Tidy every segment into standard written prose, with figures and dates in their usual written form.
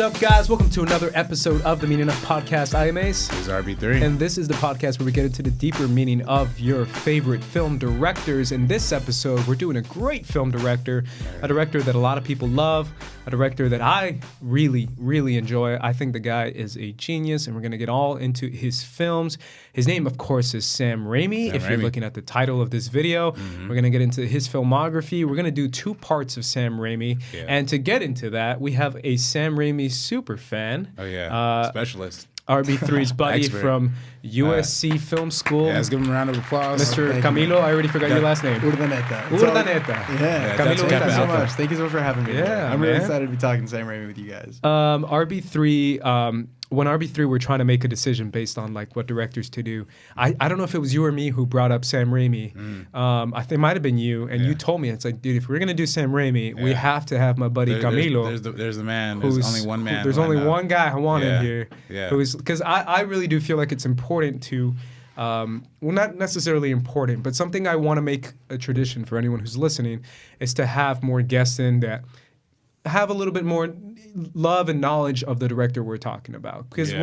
up, guys? Welcome to another episode of the Meaning Of podcast. I am Ace. This is RB3. And this is the podcast where we get into the deeper meaning of your favorite film directors. In this episode, we're doing a great film director, a director that a lot of people love, a director that I really, really enjoy. I think the guy is a genius, and we're going to get all into his films. His name, of course, is Sam Raimi. If you're looking at the title of this video, we're going to get into his filmography. We're going to do two parts of Sam Raimi. Yeah. And to get into that, we have a Sam Raimi super fan. Oh, yeah. Specialist. RB3's buddy from USC Film School. Yeah, let's give him a round of applause. Mr. Camilo, I already forgot your last name. Urdaneta. Urdaneta. Yeah. Camilo, Thank you so much. Thank you so much for having me. Yeah, I'm really excited to be talking Sam Raimi with you guys. RB3, when RB3 were trying to make a decision based on like what directors to do, I don't know if it was you or me who brought up Sam Raimi. I think it might have been you, and you told me, it's like, dude, if we're gonna do Sam Raimi, we have to have my buddy Camilo. There's the man. There's only one man. There's only one guy I want in here. Yeah. Because I really do feel like it's important to, well, not necessarily important, but something I want to make a tradition for anyone who's listening is to have more guests in that have a little bit more love and knowledge of the director we're talking about, because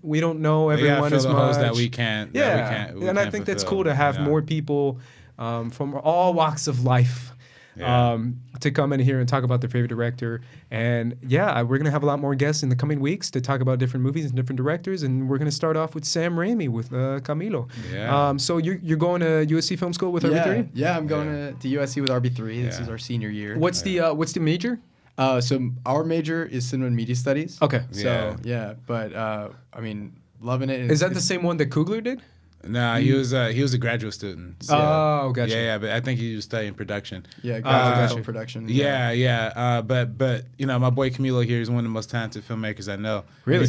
we don't know everyone as much. That we can't. And I think that's cool to have more people from all walks of life to come in here and talk about their favorite director. And we're gonna have a lot more guests in the coming weeks to talk about different movies and different directors. And we're gonna start off with Sam Raimi with Camilo. Yeah. So you're going to USC Film School with RB3? Yeah, I'm going to USC with RB3. This is our senior year. What's the major? So our major is Cinema and Media Studies. Okay. So but I mean, loving it. Is that the same one that Coogler did? Nah, he was a graduate student. So. Oh, gotcha. Yeah, but I think he was studying production. Yeah, graduate film production. But you know, my boy Camilo here is one of the most talented filmmakers I know. Really?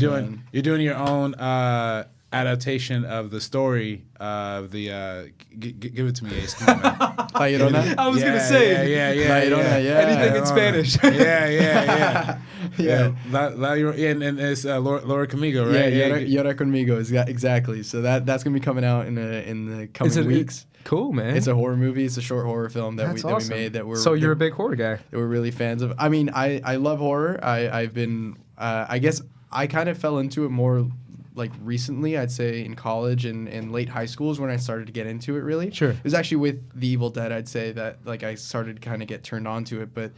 You're doing your own adaptation of the story of the give it to me, Ace. Come on, man. I was gonna say anything in Spanish. And it's Laura Conmigo, right? Yeah, Llora Conmigo is exactly. So that's gonna be coming out in the coming weeks. Cool, man. It's a horror movie. It's a short horror film that we made. So you're a big horror guy. That we're really fans of. I mean, I love horror. I've been I guess I kind of fell into it more like recently, I'd say in college and late high school is when I started to get into it, really. Sure. It was actually with The Evil Dead, I'd say, that like I started to kind of get turned on to it. But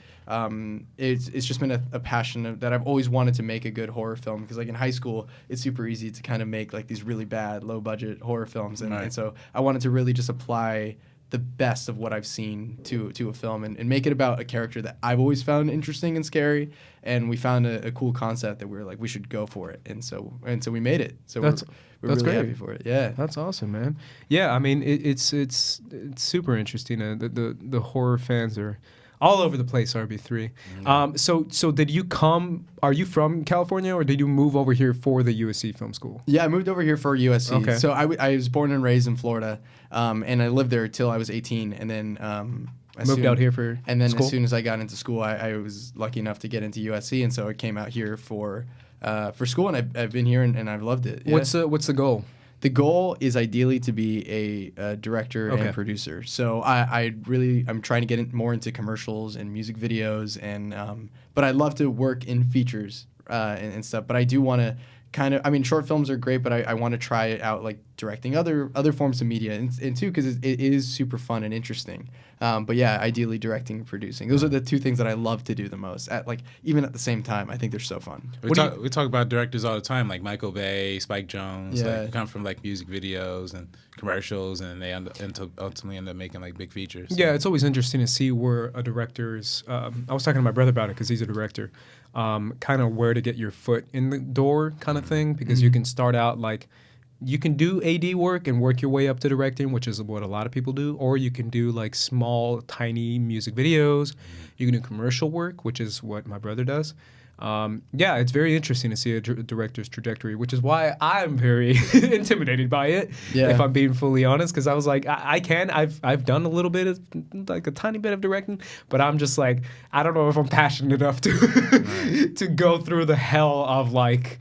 it's just been a passion that I've always wanted to make a good horror film, because like in high school, it's super easy to kind of make like these really bad, low budget horror films. And so I wanted to really just apply the best of what I've seen to a film and make it about a character that I've always found interesting and scary. And we found a cool concept that we were like, we should go for it. And so we made it. So we're really great. happy for it. Yeah. That's awesome, man. Yeah, I mean, it's super interesting. The horror fans are all over the place, RB3. So did you come, are you from California, or did you move over here for the USC Film School? Yeah, I moved over here for USC. Okay. So I was born and raised in Florida, and I lived there till I was 18, and then moved out here for and then school? As soon as I got into school, I was lucky enough to get into USC, and so I came out here for school, and I've been here and I've loved it. Yeah. What's the goal? The goal is ideally to be a director and producer. So I'm trying to get more into commercials and music videos, and but I love to work in features and stuff. But I do want to short films are great, but I want to try it out, like directing other forms of media, and too, because it is super fun and interesting. But yeah, ideally directing and producing. Those are the two things that I love to do the most. Even at the same time, I think they're so fun. We talk about directors all the time, like Michael Bay, Spike Jonze. Yeah. Like, come from like music videos and commercials, and they ultimately end up making like big features. Yeah, it's always interesting to see where a director's. I was talking to my brother about it because he's a director. Kind of where to get your foot in the door, kind of thing, because you can start out like. You can do AD work and work your way up to directing, which is what a lot of people do, or you can do like small, tiny music videos. You can do commercial work, which is what my brother does. It's very interesting to see a director's trajectory, which is why I'm very intimidated by it, if I'm being fully honest, because I was like, I've done a little bit of, like a tiny bit of directing, but I'm just like, I don't know if I'm passionate enough to to go through the hell of like,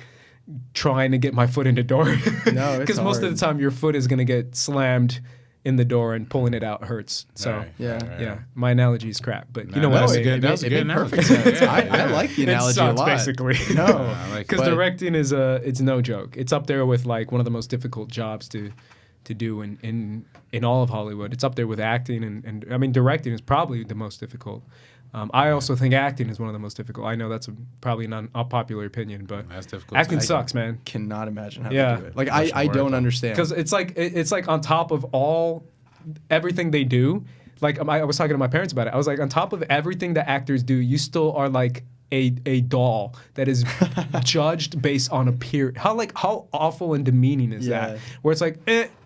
trying to get my foot in the door. No, because most of the time your foot is going to get slammed in the door and pulling it out hurts. So Right, yeah, my analogy is crap, but you Nah, know what that I was mean. good. That was a good It made analogy. perfect sense. Yeah, I like the It analogy a sucks, lot. basically. No, I like Because But- directing is it's no joke. It's up there with like one of the most difficult jobs to do in all of Hollywood. It's up there with acting and I mean directing is probably the most difficult. I also think acting is one of the most difficult. I know that's probably not an unpopular opinion, but That's difficult. acting too. sucks, man. cannot imagine how Yeah. to do it. Like Much I more, don't though. understand. Because it's like on top of everything they do. Like I was talking to my parents about it. I was like, on top of everything that actors do, you still are like a doll that is judged based on appearance. How awful and demeaning is Yeah. that? Where it's like,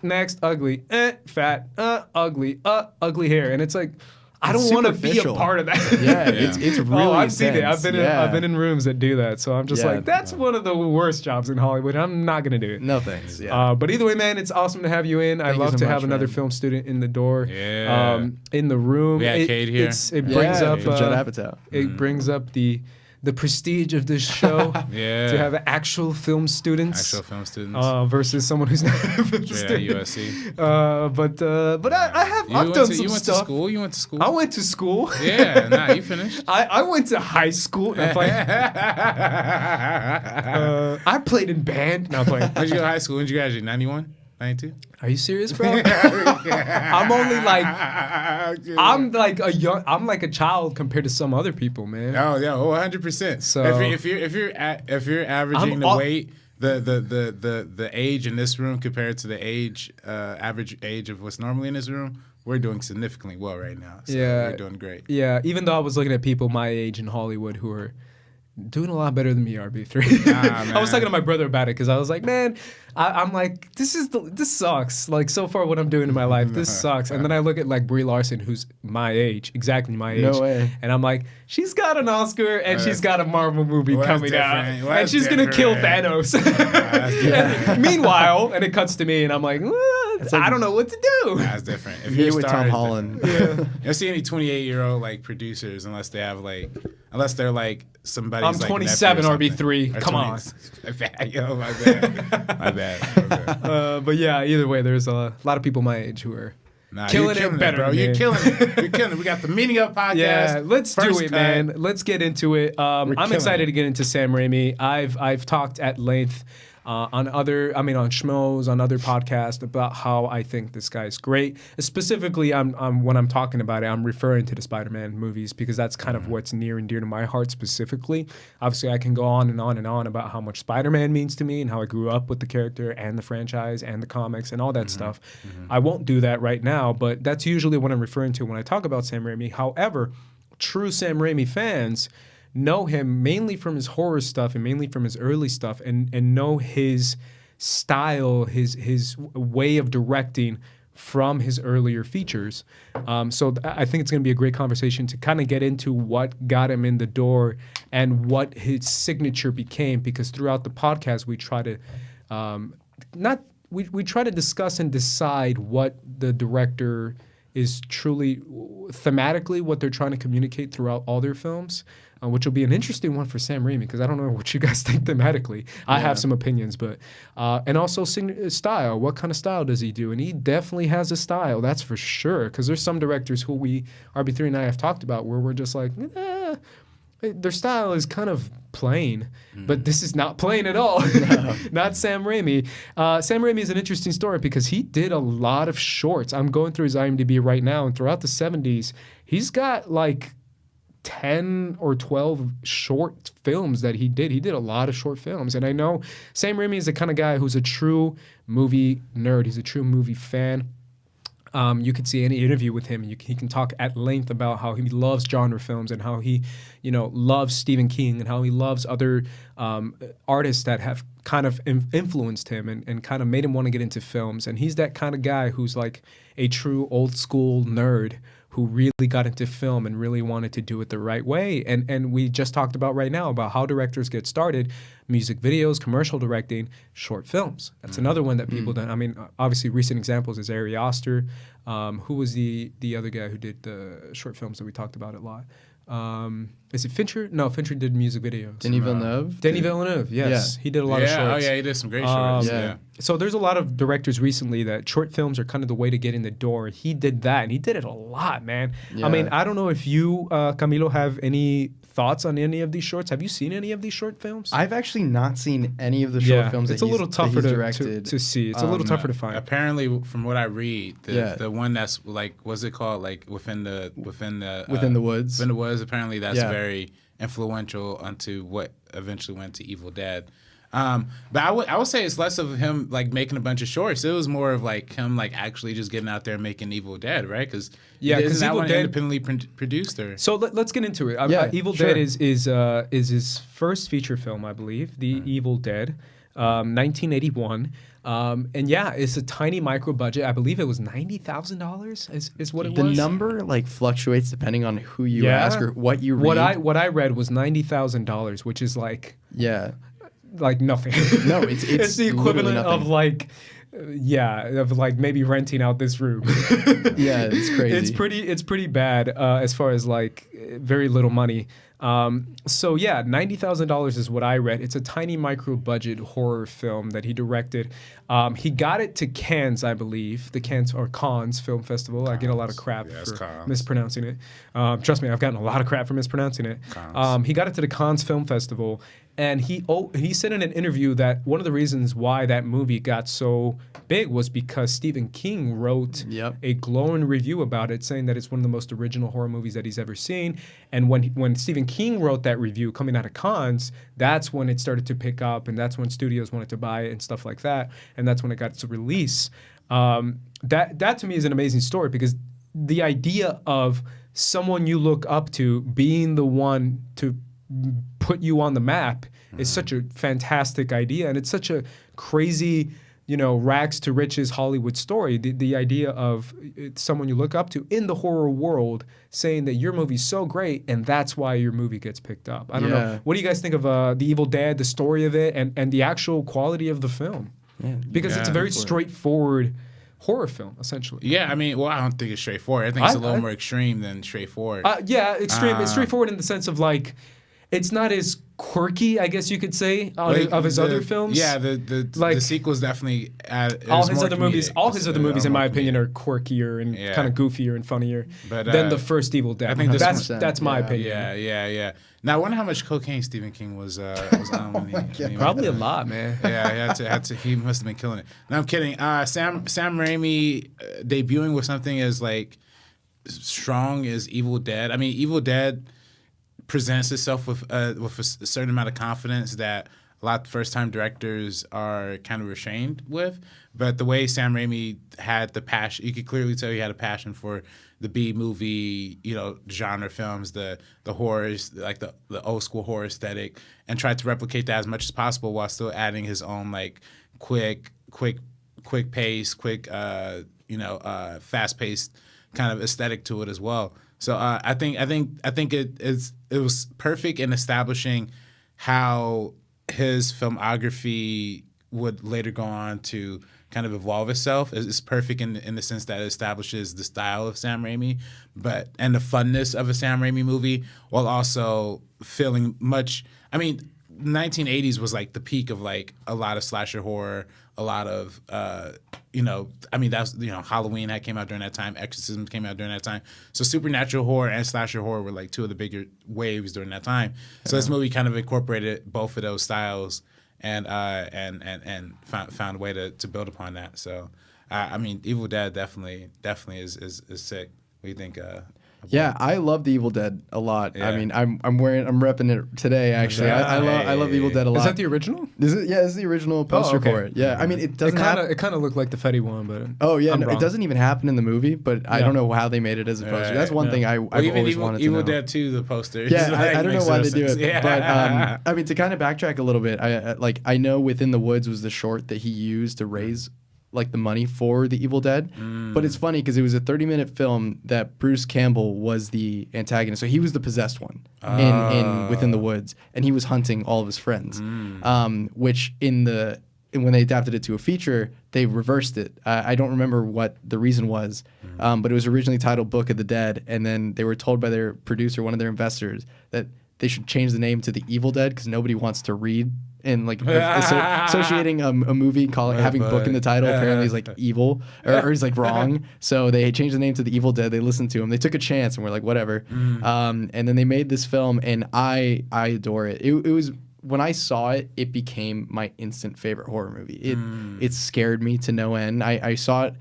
next ugly, fat, ugly, ugly hair, and it's like, I It's don't want to be a superficial. part of that. yeah, Yeah. it's really. Oh, I've seen it. intense. I've been in rooms that do that. So I'm just Yeah. like, that's one of the worst jobs in Hollywood. I'm not gonna do it. No thanks. Yeah. But either way, man, it's awesome to have you in. I Thank you love so to much, have another man. film student in the door. Yeah. In the room. We had Cade here. It brings yeah, up from Judd Apatow. it brings up the prestige of this show Yeah. to have actual film students. Actual film students. Versus someone who's not a film Straight out student. USC. But I've done some You went stuff. to school. You went to school. I went to school. Yeah. Nah, you finished. I went to high school. No, I'm playing. I played in band. No, I'm playing. Where'd you go to high school? When'd you graduate? 91? 92? Are you serious, bro? I'm only like I'm like a child compared to some other people, man. Oh yeah, 100%. So- if you're averaging the weight, the age in this room compared to the average age of what's normally in this room, we're doing significantly well right now. So Yeah. we're doing great. Yeah, even though I was looking at people my age in Hollywood who are doing a lot better than me, RB3. Nah, I was man. talking to my brother about it because I was like, man, I'm like, this sucks. Like so far, what I'm doing in my life, this sucks. And then I look at like Brie Larson, who's my age, exactly my age. No way. And I'm like, she's got an Oscar and she's got a Marvel movie Well, that's coming out, different. Well, and that's she's gonna kill different. Thanos. And meanwhile, and it cuts to me, and I'm like, I don't know what to do. That's different. If Me you're a with star, Tom it's Holland. different. You don't see any 28-year-old like producers unless they're like somebody. I'm 27, RB3. Come on. My bad. Yo, my bad. My bad. But yeah, either way, there's a lot of people my age who are Nah, killing you're it better bro. than You're me. killing it. You're killing it. We got the Meaning Up podcast. Yeah, let's do First it, cut. man. Let's get into it. I'm killing excited it. to get into Sam Raimi. I've talked at length on Schmoes, on other podcasts about how I think this guy's great. Specifically, when I'm talking about it, I'm referring to the Spider-Man movies because that's kind of what's near and dear to my heart specifically. Obviously, I can go on and on and on about how much Spider-Man means to me and how I grew up with the character and the franchise and the comics and all that stuff. I won't do that right now, but that's usually what I'm referring to when I talk about Sam Raimi. However, true Sam Raimi fans know him mainly from his horror stuff and mainly from his early stuff and know his style, his way of directing from his earlier features. So I think it's going to be a great conversation to kind of get into what got him in the door and what his signature became, because throughout the podcast we try to we try to discuss and decide what the director is truly thematically what they're trying to communicate throughout all their films, which will be an interesting one for Sam Raimi because I don't know what you guys think thematically. I have some opinions, but and also style. What kind of style does he do? And he definitely has a style, that's for sure. Because there's some directors who RB3 and I have talked about where we're just like, their style is kind of plain, but this is not plain at all. Not Sam Raimi. Sam Raimi is an interesting story because he did a lot of shorts. I'm going through his IMDb right now, and throughout the 70s, he's got like 10 or 12 short films that he did. He did a lot of short films. And I know Sam Raimi is the kind of guy who's a true movie nerd. He's a true movie fan. You could see any interview with him. He can talk at length about how he loves genre films and how he, loves Stephen King and how he loves other artists that have kind of influenced him and kind of made him want to get into films. And he's that kind of guy who's like a true old school nerd who really got into film and really wanted to do it the right way. And we just talked about right now about how directors get started: music videos, commercial directing, short films. That's another one that people don't. I mean, obviously, recent examples is Ari Aster. Who was the other guy who did the short films that we talked about a lot? Is it Fincher? No, Fincher did music videos. Denis Villeneuve? Denis Villeneuve, yes. He did a lot of shorts. Oh, yeah, he did some great shorts. So there's a lot of directors recently that short films are kind of the way to get in the door. He did that, and he did it a lot, man. Yeah. I mean, I don't know if you, Camilo, have any thoughts on any of these shorts. Have you seen any of these short films? I've actually not seen any of the short films it's that a little tougher to see. It's a little tougher to find. Apparently, from what I read, the one that's like, what's it called? Like within the Woods. Within the Woods. Apparently, that's very influential onto what eventually went to Evil Dead. But I would say it's less of him like making a bunch of shorts. It was more of like him like actually just getting out there and making Evil Dead, right? Because isn't that one independently produced? Or so let's get into it. Evil Dead is his first feature film, I believe. The Evil Dead, 1981. And yeah, it's a tiny micro budget. I believe it was $90,000 is what it was. The number like fluctuates depending on who you ask or what you read. What I read was $90,000, which is like like nothing. No, it's the equivalent of like of like maybe renting out this room. Yeah, it's crazy. It's pretty bad as far as like very little money. So yeah, $90,000 is what I read. It's a tiny micro budget horror film that he directed. He got it to Cannes, I believe, the Cannes Film Festival. I get a lot of crap for mispronouncing it. Trust me, I've gotten a lot of crap for mispronouncing it. He got it to the Cannes Film Festival. And he said in an interview that one of the reasons why that movie got so big was because Stephen King wrote a glowing review about it, saying that it's one of the most original horror movies that he's ever seen. And when Stephen King wrote that review coming out of Cannes, that's when it started to pick up, and that's when studios wanted to buy it and stuff like that. And that's when it got its release. That to me is an amazing story, because the idea of someone you look up to being the one to put you on the map is such a fantastic idea, and it's such a crazy, rags to riches Hollywood story. The idea of someone you look up to in the horror world saying that your movie's so great, and that's why your movie gets picked up. I don't know. What do you guys think of The Evil Dead, the story of it, and the actual quality of the film? Because it's a very straightforward horror film, essentially. Yeah, I mean, I don't think it's straightforward. I think it's a little more extreme than straightforward. Extreme. It's straightforward in the sense of like, it's not as quirky, I guess you could say, of his other films. Yeah, the sequels definitely all his other movies, in my opinion, are quirkier and kind of goofier and funnier than the first Evil Dead. I think that's my opinion. Yeah. Now I wonder how much cocaine Stephen King was on when he probably a lot, man. Yeah, he must have been killing it. No, I'm kidding. Sam Raimi debuting with something as like strong as Evil Dead. I mean, Evil Dead presents itself with a certain amount of confidence that a lot of first-time directors are kind of ashamed with. But the way Sam Raimi had the passion, you could clearly tell he had a passion for the B-movie, genre films, the horrors, like the old school horror aesthetic, and tried to replicate that as much as possible while still adding his own like quick pace, fast-paced kind of aesthetic to it as well. So I think it was perfect in establishing how his filmography would later go on to kind of evolve itself. It's perfect in the sense that it establishes the style of Sam Raimi, and the funness of a Sam Raimi movie, while also feeling much. I mean, 1980s was like the peak of like a lot of slasher horror, a lot of Halloween came out during that time, Exorcism came out during that time. So supernatural horror and slasher horror were like two of the bigger waves during that time. So this movie kind of incorporated both of those styles and found a way to build upon that. So I mean, Evil Dead definitely is sick. What do you think? Yeah, I love The Evil Dead a lot. Yeah. I mean, I'm repping it today. Actually, I love Evil Dead a lot. Is that the original? Is it? Yeah, it's the original poster for it. Yeah, I mean, it doesn't. It kind of looked like the Fetty one, but it doesn't even happen in the movie. But I don't know how they made it as a poster. That's one thing I've always wanted to know. Evil Dead 2, the poster. Yeah, I don't know why they do it. Yeah. But I mean, to kind of backtrack a little bit, I know Within the Woods was the short that he used to raise like the money for The Evil Dead. But it's funny because it was a 30-minute film that Bruce Campbell was the antagonist. So he was the possessed one in Within the Woods, and he was hunting all of his friends. Which in the when they adapted it to a feature, they reversed it. I don't remember what the reason was, but it was originally titled Book of the Dead, and then they were told by their producer, one of their investors, that they should change the name to The Evil Dead because nobody wants to read. And like associating a movie and having book in the title apparently is like evil or is like wrong. So they changed the name to The Evil Dead. They listened to him. They took a chance and were like, whatever. And then they made this film, and I adore it. It was, when I saw it, it became my instant favorite horror movie. It scared me to no end. I saw it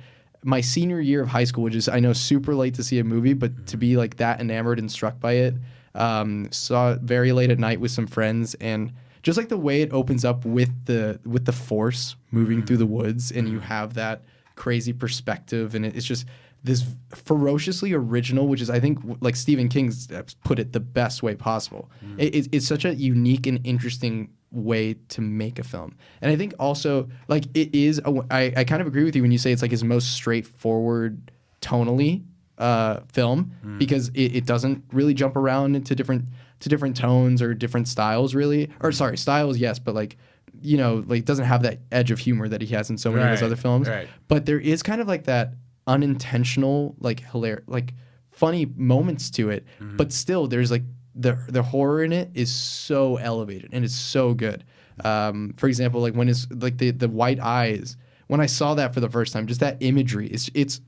my senior year of high school, which is, I know, super late to see a movie, but to be like that enamored and struck by it. Saw it very late at night with some friends, and just like the way it opens up with the force moving through the woods, and you have that crazy perspective, and it's just this ferociously original, which is, I think, like Stephen King's put it the best way possible. It's such a unique and interesting way to make a film. And I think also, like, it is, I kind of agree with you when you say it's like his most straightforward tonally film, because it doesn't really jump around into different tones or different styles, really. Or sorry, styles, yes, but like, you know, like, doesn't have that edge of humor that he has in so many of his other films. But there is kind of like that unintentional, like, hilarious, like, funny moments to it. But still, there's like the horror in it is so elevated and it's so good. For example, like when it's like the white eyes. When I saw that for the first time, just that imagery, it's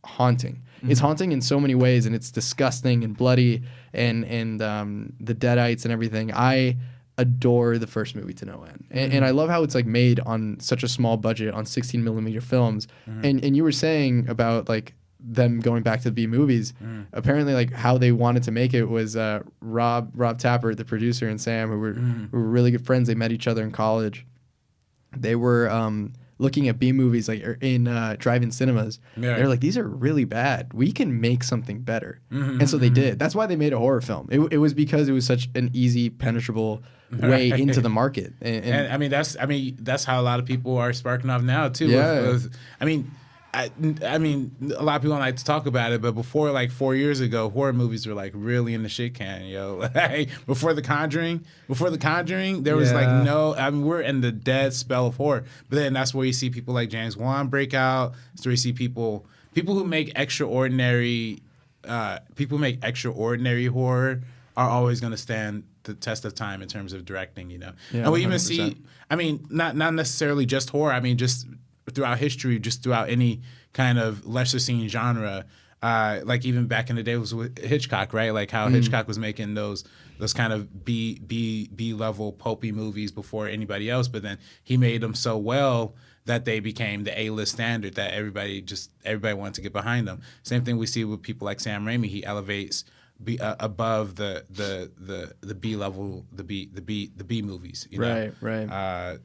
haunting. It's haunting in so many ways, and it's disgusting and bloody, and the Deadites and everything. I adore the first movie to no end, and I love how it's like made on such a small budget on 16mm films. And you were saying about like them going back to B movies. Apparently, like how they wanted to make it was Rob Tapper, the producer, and Sam, who were really good friends. They met each other in college. They were looking at B movies like in drive-in cinemas. They're like, these are really bad. We can make something better. And so they did. That's why they made a horror film. It was because it was such an easy, penetrable way into the market. And I mean that's how a lot of people are sparking off now too. Yeah. I mean, a lot of people don't like to talk about it, but before, like 4 years ago, horror movies were like really in the shit can, yo. Like before The Conjuring, there was like no. I mean, we're in the dead spell of horror. But then that's where you see people like James Wan break out. That's where you see people who make extraordinary horror are always going to stand the test of time in terms of directing, you know. Yeah, and we 100%. even see. I mean, not necessarily just horror. I mean, just throughout history, just throughout any kind of lesser seen genre, like even back in the day was with Hitchcock, right? Like how Hitchcock was making those kind of B level pulpy movies before anybody else, but then he made them so well that they became the A-list standard that everybody wanted to get behind them. Same thing we see with people like Sam Raimi. He elevates above the B level, the B movies, you know? Right.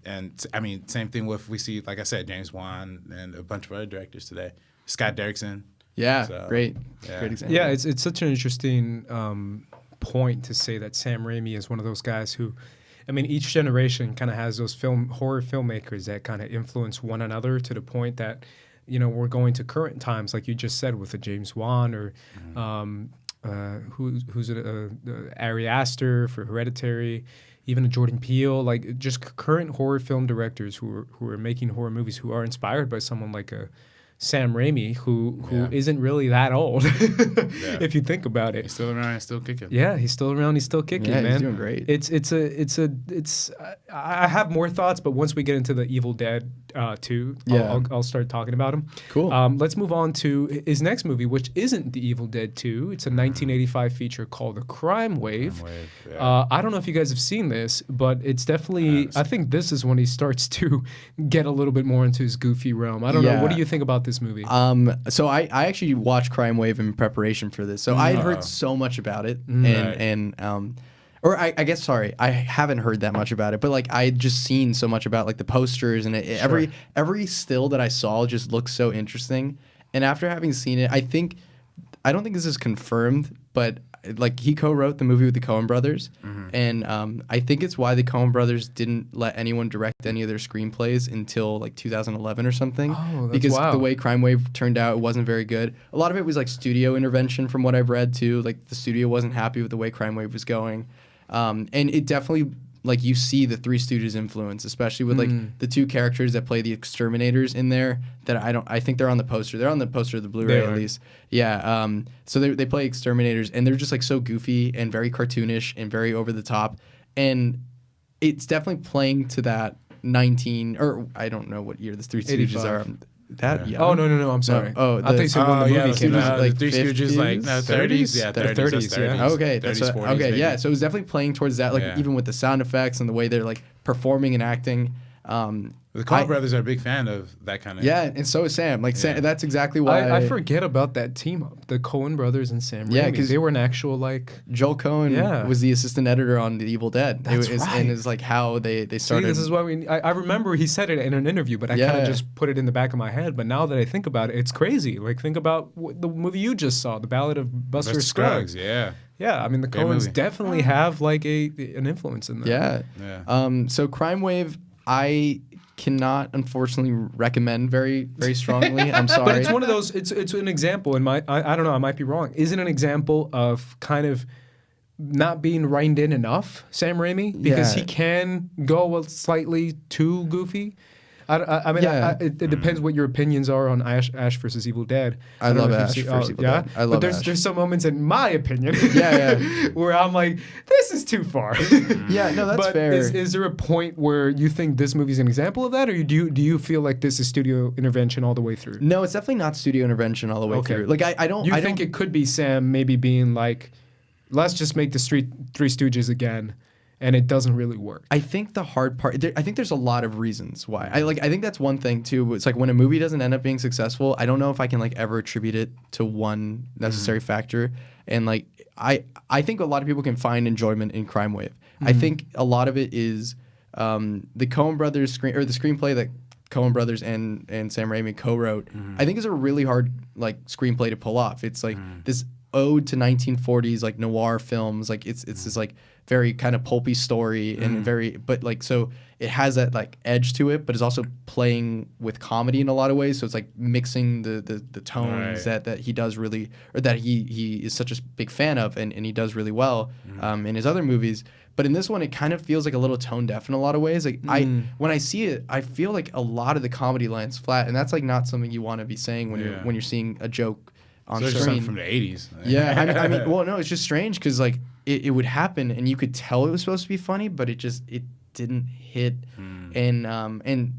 And I mean, same thing with, we see, like I said, James Wan and a bunch of other directors today. Scott Derrickson. Yeah, So, great example. Yeah, it's such an interesting point to say that Sam Raimi is one of those guys who, I mean, each generation kind of has those horror filmmakers that kind of influence one another to the point that, you know, we're going to current times, like you just said, with a James Wan or who's it? Ari Aster for Hereditary, even a Jordan Peele, like just current horror film directors who are making horror movies, who are inspired by someone like a Sam Raimi, who isn't really that old, if you think about it. He's still around and still kicking. Yeah, he's still around. He's still kicking, man. He's doing great. I have more thoughts, but once we get into the Evil Dead 2, I'll start talking about him. Cool. Let's move on to his next movie, which isn't the Evil Dead 2. It's a 1985 feature called The Crimewave. I don't know if you guys have seen this, but it's definitely. I think this is when he starts to get a little bit more into his goofy realm. I don't know. What do you think about this movie? So I actually watched Crimewave in preparation for this. So I had heard so much about it, I guess, sorry, I haven't heard that much about it, but like I'd just seen so much about like the posters, and every still that I saw just looked so interesting. And after having seen it, I don't think this is confirmed, but like he co-wrote the movie with the Coen brothers, and I think it's why the Coen brothers didn't let anyone direct any of their screenplays until like 2011 or something. Oh, that's because wild. the way Crimewave turned out, it wasn't very good. A lot of it was like studio intervention, from what I've read too. Like the studio wasn't happy with the way Crimewave was going, and it definitely like you see the Three Stooges influence, especially with like the two characters that play the exterminators in there. That I think they're on the poster. They're on the poster of the Blu-ray at least. Yeah. So they play exterminators, and they're just like so goofy and very cartoonish and very over the top, and it's definitely playing to that 19 or I don't know what year the Three Stooges are. That young? Oh no! I'm sorry. No. Oh, I thought you said when the movie came out. Like Three Stooges, like no, 30s, yeah, 30s, yeah. Okay, 30s, 40s, okay, maybe. yeah. So it was definitely playing towards that, like even with the sound effects and the way they're like performing and acting. The Coen brothers are a big fan of that kind of. Yeah, and so is Sam. Like Sam, that's exactly why I forget about that team up, the Coen brothers and Sam Raimi. Yeah, because they were an actual like Joel Coen was the assistant editor on The Evil Dead. That's right. And it's like how they started. See, this is why I remember he said it in an interview, but I kind of just put it in the back of my head. But now that I think about it, it's crazy. Like think about the movie you just saw, The Ballad of Buster Scruggs. Yeah. Yeah, I mean the Coens definitely have like an influence in that. Yeah. So Crimewave, I cannot unfortunately recommend very strongly. I'm sorry. But it's one of those. It's an example. I don't know. I might be wrong. Is it an example of kind of not being reined in enough, Sam Raimi, because he can go slightly too goofy. I mean, it depends what your opinions are on Ash versus Evil Dead. I love Ash versus Evil Dead. I love But there's some moments, in my opinion, where I'm like, this is too far. Yeah, no, that's but fair. Is there a point where you think this movie's an example of that, or do you feel like this is studio intervention all the way through? No, it's definitely not studio intervention all the way through. Like I don't. You think it could be Sam maybe being like, let's just make the Three Stooges again. And it doesn't really work. I think the hard part, I think there's a lot of reasons why. I think that's one thing too. It's like when a movie doesn't end up being successful, I don't know if I can like ever attribute it to one necessary factor. And like I think a lot of people can find enjoyment in Crimewave. I think a lot of it is the Coen brothers the screenplay that Coen brothers and Sam Raimi co-wrote. I think is a really hard like screenplay to pull off. It's like this ode to 1940s like noir films. Like it's this like very kind of pulpy story and but like so it has that like edge to it, but it's also playing with comedy in a lot of ways. So it's like mixing the tones that he does really, or that he is such a big fan of and he does really well in his other movies. But in this one, it kind of feels like a little tone deaf in a lot of ways. Like when I see it, I feel like a lot of the comedy lands flat, and that's like not something you want to be saying when you're seeing a joke on screen. Something from the 80s. Yeah, I mean, well, no, it's just strange because like it would happen and you could tell it was supposed to be funny, but it didn't hit. And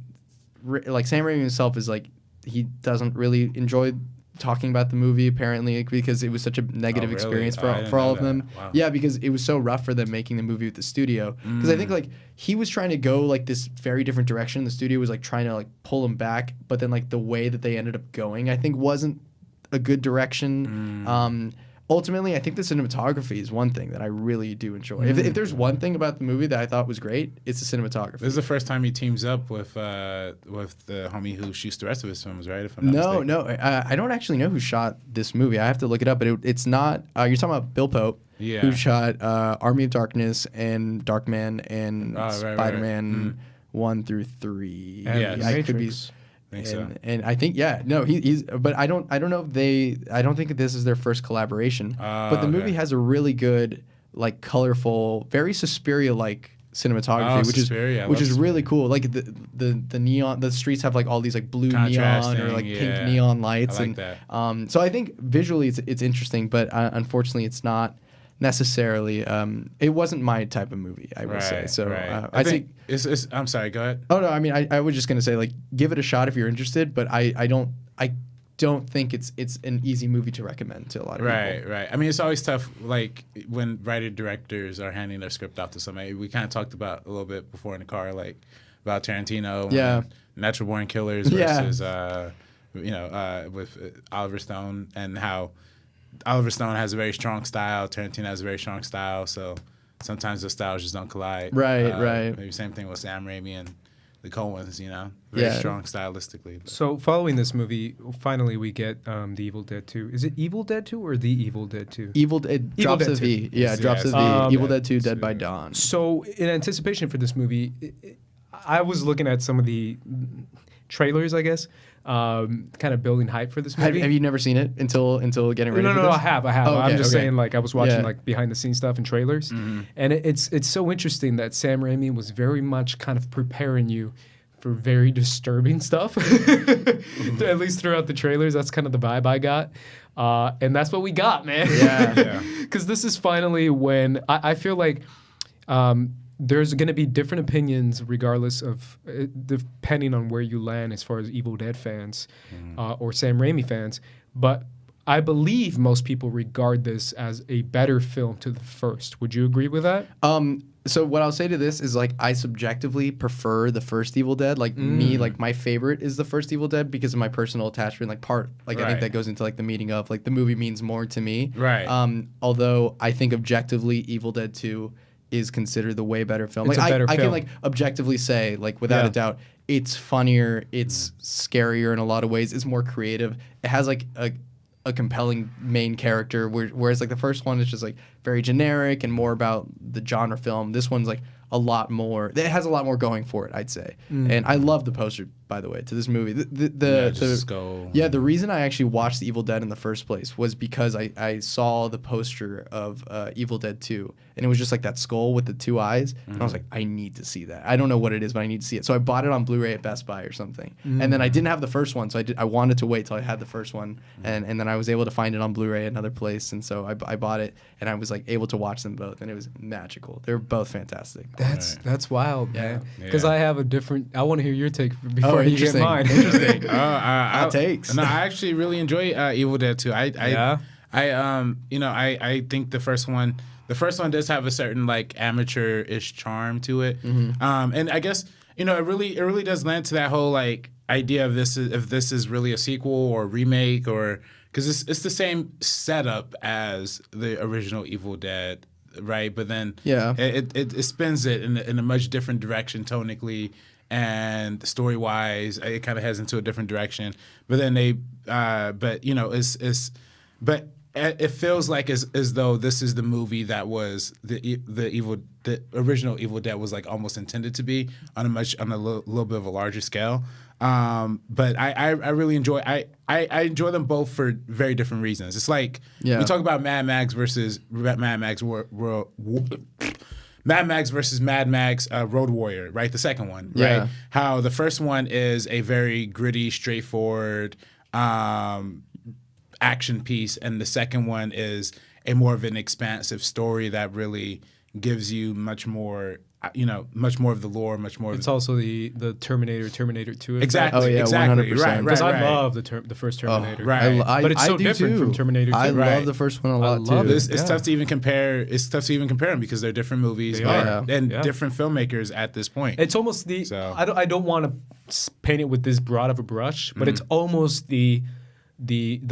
like Sam Raimi himself is like, he doesn't really enjoy talking about the movie apparently because it was such a negative experience for all of them. Wow. Yeah, because it was so rough for them making the movie with the studio. Because I think like he was trying to go like this very different direction. The studio was like trying to like pull him back, but then like the way that they ended up going, I think wasn't a good direction. Ultimately, I think the cinematography is one thing that I really do enjoy. If there's one thing about the movie that I thought was great, it's the cinematography. This is the first time he teams up with the homie who shoots the rest of his films, right? If I'm not mistaken. No, I don't actually know who shot this movie. I have to look it up, but it's not. You're talking about Bill Pope, who shot Army of Darkness and Darkman and Spider-Man 1 through 3. And I could be. And I think he's but I don't know if I don't think this is their first collaboration. But the movie has a really good like colorful, very Suspiria like cinematography, which is really cool. Like the neon, the streets have like all these like blue neon or like pink neon lights, I like that. So I think visually it's interesting, but unfortunately it's not necessarily. It wasn't my type of movie, I would say. So I think it's I'm sorry, go ahead. Oh no, I mean I was just gonna say like give it a shot if you're interested, but I don't think it's an easy movie to recommend to a lot of people. Right. I mean, it's always tough, like when writer-directors are handing their script off to somebody. We kind of talked about a little bit before in the car, like about Tarantino, and Natural Born Killers versus with Oliver Stone, and how Oliver Stone has a very strong style, Tarantino has a very strong style, so sometimes the styles just don't collide. Right. Maybe same thing with Sam Raimi and the Coens, very strong stylistically. But. So following this movie, finally we get The Evil Dead 2. Is it Evil Dead 2 or The Evil Dead 2? It drops a V. Yeah, it drops a V. Evil Dead 2, Dead by Dawn. So in anticipation for this movie, I was looking at some of the trailers, I guess. kind of building hype for this movie. Have you never seen it until getting ready? No, for this? I have. Oh, I'm just okay. saying, like, I was watching Yeah. like behind the scenes stuff and trailers, and it's so interesting that Sam Raimi was very much kind of preparing you for very disturbing stuff, at least throughout the trailers. That's kind of the vibe I got, and that's what we got, man. Yeah. Because this is finally when I feel like. There's going to be different opinions regardless of depending on where you land as far as Evil Dead fans or Sam Raimi fans. But I believe most people regard this as a better film to the first. Would you agree with that? So what I'll say to this is like I subjectively prefer the first Evil Dead. Like me, like my favorite is the first Evil Dead because of my personal attachment. Like I think Right. that goes into like the meaning of like the movie means more to me. Right. Although I think objectively Evil Dead 2 is considered the way better film. It's Like a better I can film. like objectively say like without a doubt it's funnier, it's scarier in a lot of ways, it's more creative. It has like a compelling main character, whereas like the first one is just like very generic and more about the genre film. This one's like a lot more. It has a lot more going for it, I'd say. And I love the poster, by the way, to this movie. The reason I actually watched the Evil Dead in the first place was because I saw the poster of Evil Dead 2, and it was just like that skull with the two eyes, and I was like, I need to see that. I don't know what it is, but I need to see it. So I bought it on Blu-ray at Best Buy or something, and then I didn't have the first one, so I wanted to wait till I had the first one, and then I was able to find it on Blu-ray at another place, and so I bought it, and I was like able to watch them both, and it was magical. They were both fantastic. That's wild, man. Because Yeah. I have a different. I want to hear your take before you get interesting. mine. Interesting. Hot takes. No, I actually really enjoy Evil Dead 2. Yeah? I think the first one does have a certain like amateur-ish charm to it. And I guess it really does land to that whole like idea of if this is really a sequel or remake, or because it's the same setup as the original Evil Dead, right? But then it spins it in a much different direction tonically and story wise. It kind of heads into a different direction. But then it feels like as though this is the movie that was the original Evil Dead was like almost intended to be on a little bit of a larger scale. But I really enjoy I enjoy them both for very different reasons. It's like we talk about Mad Max versus Mad Max Road Warrior, right? The second one, right? Yeah. How the first one is a very gritty, straightforward action piece, and the second one is a more of an expansive story that really gives you much more of the lore, much more. It's also the Terminator 2 effect. Exactly. Oh, yeah, exactly. 100%. Right. Because Right. I love the first Terminator. right. But it's so do different too. from Terminator 2. I Right. love the first one a lot love too. it. It's tough to even compare. It's tough to even compare them because they're different movies They are. and Yeah. different filmmakers at this point. It's almost So- I don't want to paint it with this broad of a brush, but it's almost the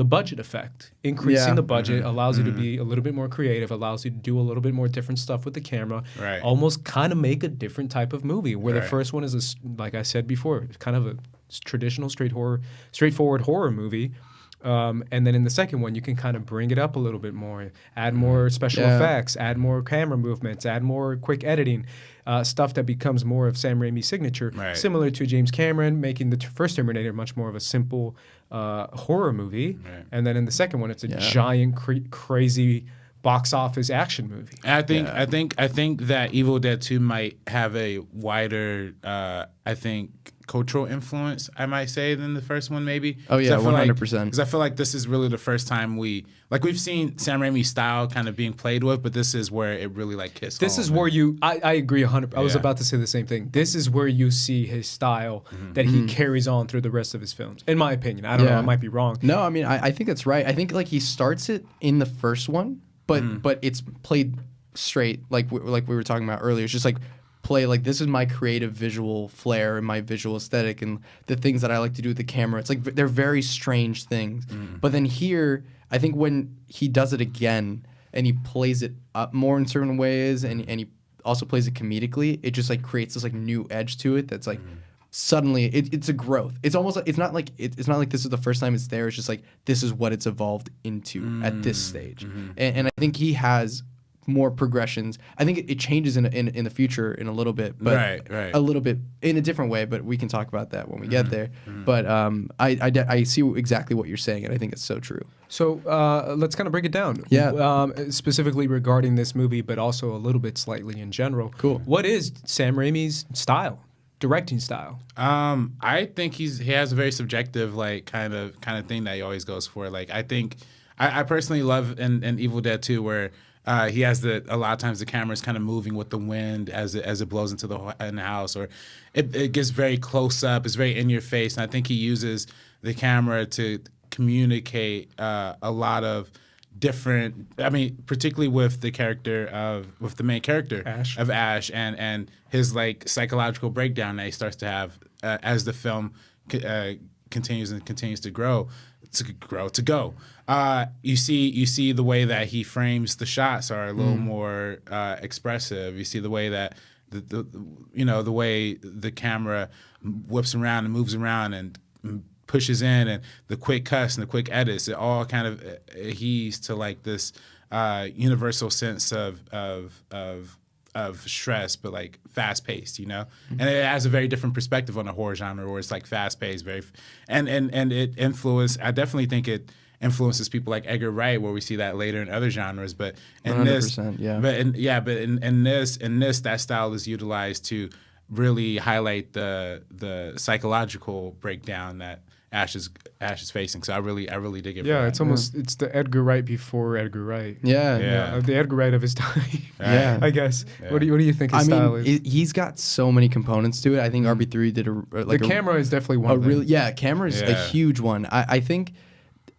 budget effect. Increasing Yeah. the budget allows you to be a little bit more creative, allows you to do a little bit more different stuff with the camera. Right. Almost kind of make a different type of movie. Where the Right. first one is like I said before, it's kind of a traditional straightforward horror movie. And then in the second one, you can kind of bring it up a little bit more, add more special effects, add more camera movements, add more quick editing, stuff that becomes more of Sam Raimi's signature, Right. similar to James Cameron making the first Terminator much more of a simple horror movie. Right. And then in the second one, it's a giant, crazy box office action movie. And I think that Evil Dead 2 might have a wider, cultural influence, I might say, than the first one, maybe. Oh, yeah, 100%. Because I feel like this is really the first time we've seen Sam Raimi's style kind of being played with, but this is where it really like hits This home. is where I agree 100%. I was Yeah. about to say the same thing. This is where you see his style that he carries on through the rest of his films. In my opinion, I don't know, I might be wrong. No, I mean, I think that's right. I think like he starts it in the first one, but it's played straight like we were talking about earlier. It's just like play like this is my creative visual flair and my visual aesthetic and the things that I like to do with the camera. It's like they're very strange things. But then here, I think when he does it again and he plays it up more in certain ways and he also plays it comedically, it just like creates this like new edge to it that's like suddenly it's a growth. It's almost like it's not like this is the first time it's there. It's just like this is what it's evolved into at this stage. And I think he has more progressions. I think it changes in the future in a little bit, but Right. a little bit in a different way. But we can talk about that when we get there. But I see exactly what you're saying, and I think it's so true. So let's kind of break it down. Yeah. Specifically regarding this movie, but also a little bit slightly in general. Cool. What is Sam Raimi's style, directing style? I think he has a very subjective like kind of thing that he always goes for. Like I think I personally love in Evil Dead 2 where he has a lot of times the camera is kind of moving with the wind as it blows into in the house, or it gets very close up. It's very in your face, and I think he uses the camera to communicate a lot of different. I mean, particularly with the main character of Ash and his like psychological breakdown that he starts to have as the film continues to grow. You see the way that he frames the shots are a little more expressive. You see the way that the way the camera whips around and moves around and pushes in, and the quick cuts and the quick edits. It all kind of adheres to like this universal sense of stress, but like fast paced, and it has a very different perspective on the horror genre, where it's like fast paced, and it influenced. I definitely think it influences people like Edgar Wright, where we see that later in other genres. But in this, that style is utilized to really highlight the psychological breakdown that Ash is facing. So I really dig it. Yeah, for that. it's almost it's the Edgar Wright before Edgar Wright. Yeah. The Edgar Wright of his time. Yeah. I guess. Yeah. What do you think his style is? He's got so many components to it. I think RB3 did The camera is definitely one. Camera is a huge one.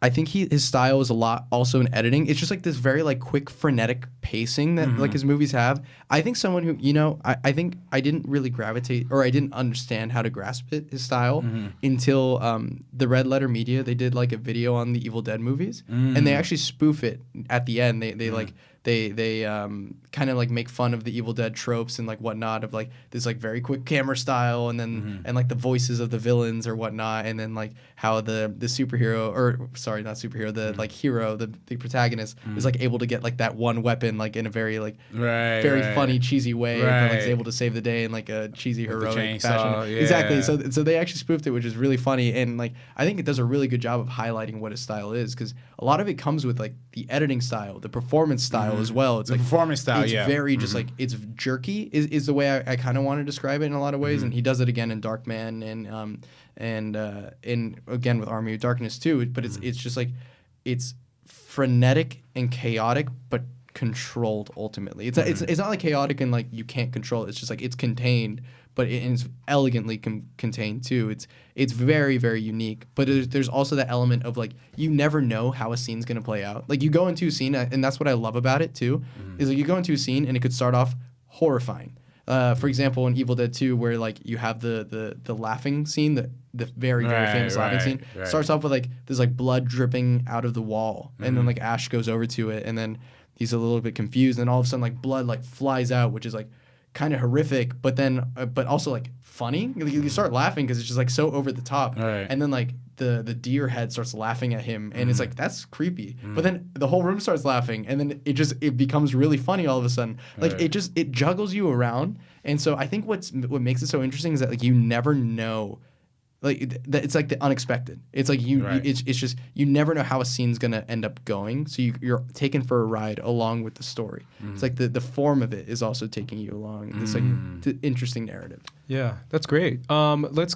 I think his style is a lot also in editing. It's just like this very like quick frenetic pacing that like his movies have. I think someone who, I think I didn't really gravitate, or I didn't understand how to grasp his style until the Red Letter Media, they did like a video on the Evil Dead movies, and they actually spoof it at the end. They kind of like make fun of the Evil Dead tropes and like whatnot, of like this like very quick camera style, and then and like the voices of the villains or whatnot, and then like how the superhero, or sorry, not superhero, the like hero, the protagonist is like able to get like that one weapon like in a very like very funny cheesy way, but like is able to save the day in like a cheesy heroic fashion. Exactly. So they actually spoofed it, which is really funny, and like I think it does a really good job of highlighting what his style is, because a lot of it comes with like the editing style, the performance style as well. It's the like performance style. It's very just like it's jerky is the way I kind of want to describe it in a lot of ways, and he does it again in Darkman and again with Army of Darkness too. But it's just like it's frenetic and chaotic, but controlled ultimately. It's not like chaotic and like you can't control it. It's just like it's contained, but it's elegantly contained too. It's very, very unique. But there's also that element of like you never know how a scene's gonna play out. Like you go into a scene, and that's what I love about it too, is like you go into a scene and it could start off horrifying. For example, in Evil Dead 2, where like you have the laughing scene, the very, very famous laughing scene, starts off with like there's like blood dripping out of the wall, and then like Ash goes over to it, and then he's a little bit confused, and all of a sudden like blood like flies out, which is like kind of horrific, but then but also like funny. You start laughing because it's just like so over the top, and then like the deer head starts laughing at him, and it's like that's creepy. But then the whole room starts laughing, and then it becomes really funny all of a sudden. Like it juggles you around, and so I think what makes it so interesting is that like you never know. Like it's like the unexpected. It's like it's just you never know how a scene's gonna end up going. So you're taken for a ride along with the story. It's like the form of it is also taking you along. It's like the interesting narrative. Yeah, that's great. Let's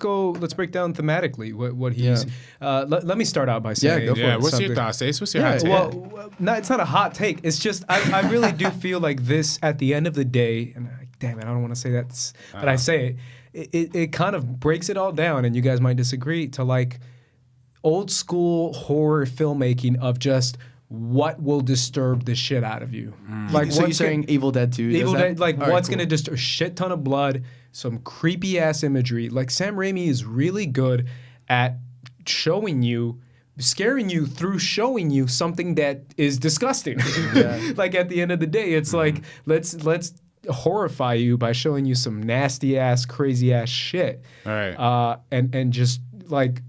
break down thematically what he's. Let me start out by saying. Go for it. What's your thoughts, Ace? What's your hot take? Well, no, it's not a hot take. It's just I really do feel like this at the end of the day, and damn it, I don't want to say that, but I say it. It kind of breaks it all down, and you guys might disagree, to like old school horror filmmaking of just what will disturb the shit out of you. Like, so you're saying Evil Dead 2? Evil Dead, like what's going to disturb? A shit ton of blood, some creepy ass imagery. Like Sam Raimi is really good at scaring you through showing you something that is disgusting. Like at the end of the day, it's like let's horrify you by showing you some nasty ass, crazy ass shit. And just like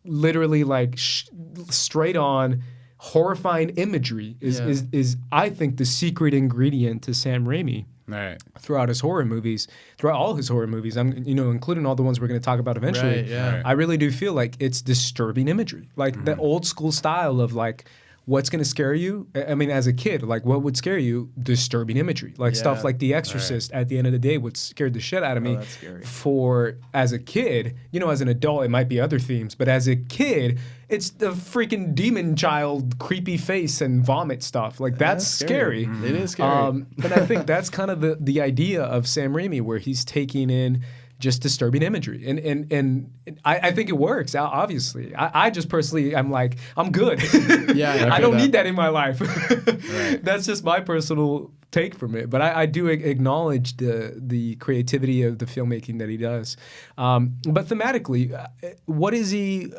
literally like straight on, horrifying imagery is I think the secret ingredient to Sam Raimi. Right. Throughout his horror movies, throughout all his horror movies, including all the ones we're going to talk about eventually. Right, yeah. Right. I really do feel like it's disturbing imagery, like the old school style of like what's going to scare you. I mean, as a kid, like what would scare you? Disturbing imagery, like stuff Yeah. like The Exorcist. At the end of the day, what scared the shit out of me. that's scary. For as a kid, as an adult, it might be other themes, but as a kid, it's the freaking demon child, creepy face and vomit stuff. Like that's scary. It is scary. And I think that's kind of the idea of Sam Raimi, where he's taking in just disturbing imagery, and I think it works. Obviously, I just personally, I'm like, I'm good. Yeah, I don't need that in my life. Right. That's just my personal take from it. But I do acknowledge the creativity of the filmmaking that he does. But thematically, what is he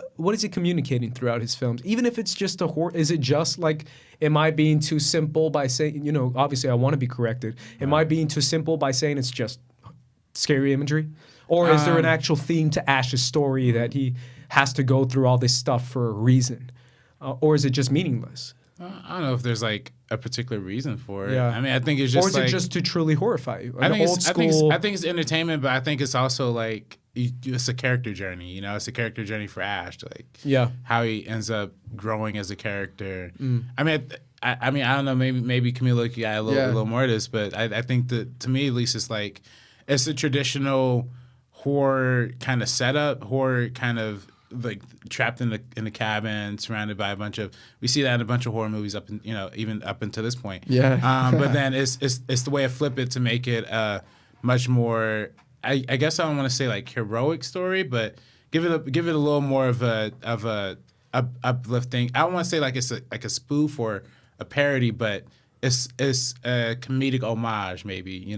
communicating throughout his films? Even if it's just a horror, is it just like, am I being too simple by saying, obviously I want to be corrected. Am I being too simple by saying it's just scary imagery? Or is there an actual theme to Ash's story that he has to go through all this stuff for a reason? Or is it just meaningless? I don't know if there's like a particular reason for it. Yeah. I mean, I think it's just Or is like, it just to truly horrify you? I think old it's, I think it's, school. I think it's entertainment, but I think it's also like it's a character journey. It's a character journey for Ash, like Yeah. how he ends up growing as a character. I mean, I don't know. Maybe Camilo could add a little more of this, but I think that to me at least it's like it's a traditional horror kind of setup, horror kind of like trapped in the cabin, surrounded by a bunch of. We see that in a bunch of horror movies even up until this point. Yeah. But then it's the way I flip it to make it much more. I guess I don't want to say like heroic story, but give it a little more of a uplifting. I don't want to say like it's like a spoof or a parody, but it's a comedic homage, maybe.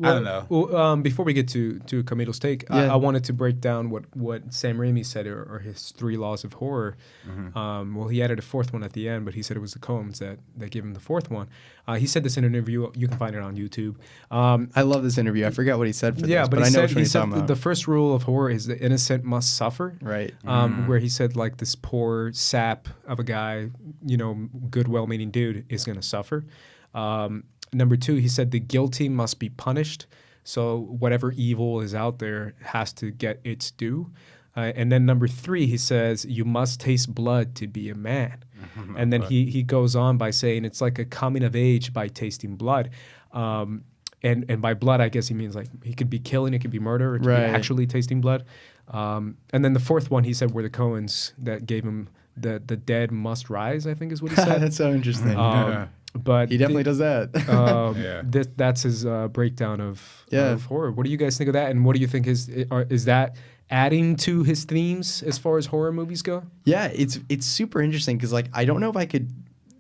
I don't know. Well, before we get to Camilo's take, I wanted to break down what Sam Raimi said or his 3 laws of horror. Well, he added a 4th one at the end, but he said it was the Coens that gave him the 4th one. He said this in an interview. You can find it on YouTube. I love this interview. I forgot what he said for this, but I he know said, which one he he's said talking about. the first rule of horror is the innocent must suffer. Right. Where he said like this poor sap of a guy, good, well-meaning dude is going to suffer. Number 2, he said the guilty must be punished. So whatever evil is out there has to get its due. And then number 3, he says you must taste blood to be a man. And then he goes on by saying it's like a coming of age by tasting blood. And by blood, I guess he means like he could be killing, it could be murder, it could be actually tasting blood. And then the 4th one, he said, were the Coens that gave him the dead must rise, I think is what he said. That's so interesting. But he definitely does that. That's his breakdown of Yeah. horror. What do you guys think of that? And what do you think is that adding to his themes as far as horror movies go? Yeah, it's super interesting because like I don't know if I could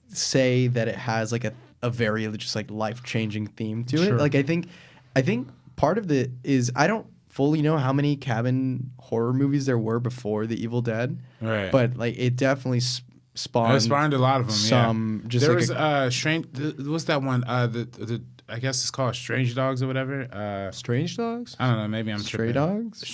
say that it has like a very just like life-changing theme to Sure. it. Like I think part of it is I don't fully know how many cabin horror movies there were before The Evil Dead, Right. but like it definitely spawned. It spawned a lot of them. Some just there like was strange. What's that one? The I guess it's called Strange Dogs or whatever. Strange Dogs? I don't know. Maybe I'm Stray tripping. Dogs?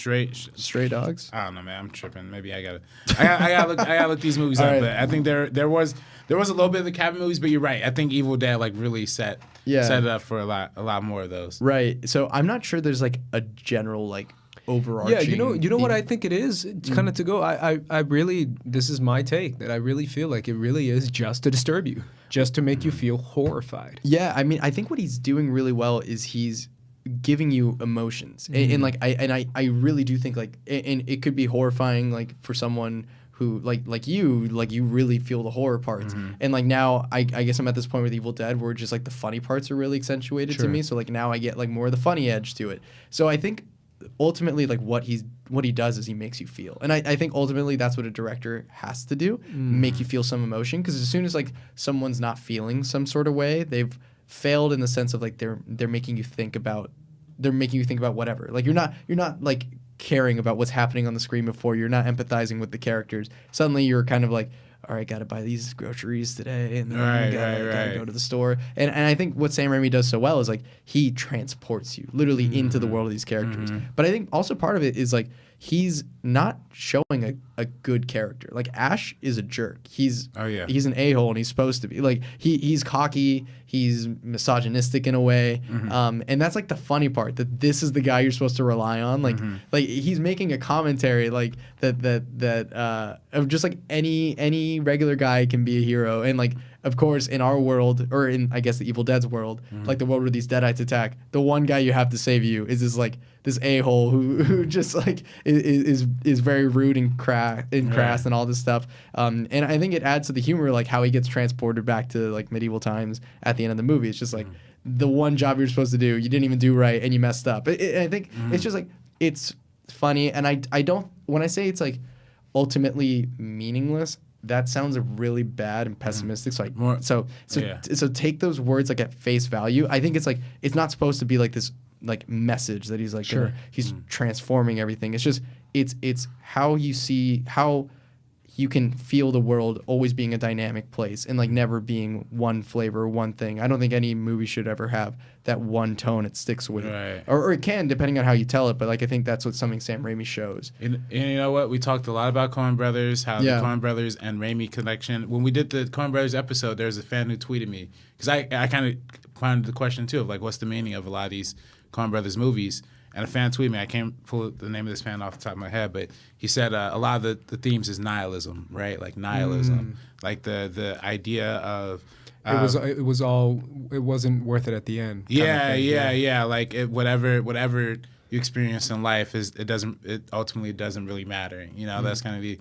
Stray Dogs? I don't know, man. I'm tripping. Maybe I gotta look these movies up. right. But I think there was a little bit of the cabin movies, but you're right. I think Evil Dead like really set it up for a lot more of those. Right. So I'm not sure there's like a general like overarching. Yeah, you know theme. what I think it is? Kind of to go. I really, this is my take, that I really feel like it really is just to disturb you, just to make you feel horrified. Yeah, I mean, I think what he's doing really well is he's giving you emotions, and like I really do think like, and it could be horrifying like for someone who like you really feel the horror parts, and like now I guess I'm at this point with Evil Dead where just like the funny parts are really accentuated to me, so like now I get like more of the funny edge to it. So I think ultimately like what he does is he makes you feel, and I think ultimately that's what a director has to do, make you feel some emotion, because as soon as like someone's not feeling some sort of way, they've failed in the sense of like they're making you think about whatever. Like you're not like caring about what's happening on the screen before, you're not empathizing with the characters. Suddenly you're kind of like, all right, gotta buy these groceries today, and then I gotta go to the store. And I think what Sam Raimi does so well is like he transports you literally into the world of these characters. But I think also part of it is like he's not showing a good character. Like Ash is a jerk. He's an a-hole, and he's supposed to be like he's cocky, he's misogynistic in a way, and that's like the funny part, that this is the guy you're supposed to rely on. Like he's making a commentary like that of just like any regular guy can be a hero, and like of course in our world, or in I guess the Evil Dead's world, like the world where these Deadites attack, the one guy you have to save you is this a-hole who just like is very rude and crass and all this stuff. And I think it adds to the humor, like how he gets transported back to like medieval times at the end of the movie. It's just like the one job you're supposed to do, you didn't even do right, and you messed up. I think it's just like, it's funny, and I don't, when I say it's like ultimately meaningless, that sounds really bad and pessimistic. So take those words like at face value. I think it's like, it's not supposed to be like this like message that he's like he's transforming everything. It's just it's how you see, how you can feel the world always being a dynamic place and like never being one flavor, one thing. I don't think any movie should ever have that one tone it sticks with. Right. Or it can, depending on how you tell it, but like I think that's what something Sam Raimi shows. And you know what? We talked a lot about Coen Brothers, how the Coen Brothers and Raimi connection. When we did the Coen Brothers episode, there was a fan who tweeted me, because I kind of found the question too of like, what's the meaning of a lot of these Coen Brothers movies? And a fan tweeted me. I can't pull the name of this fan off the top of my head, but he said a lot of the themes is nihilism, right? Like nihilism, like the idea of it wasn't worth it at the end. Yeah. Like whatever you experience in life it ultimately doesn't really matter. You know, that's kind of the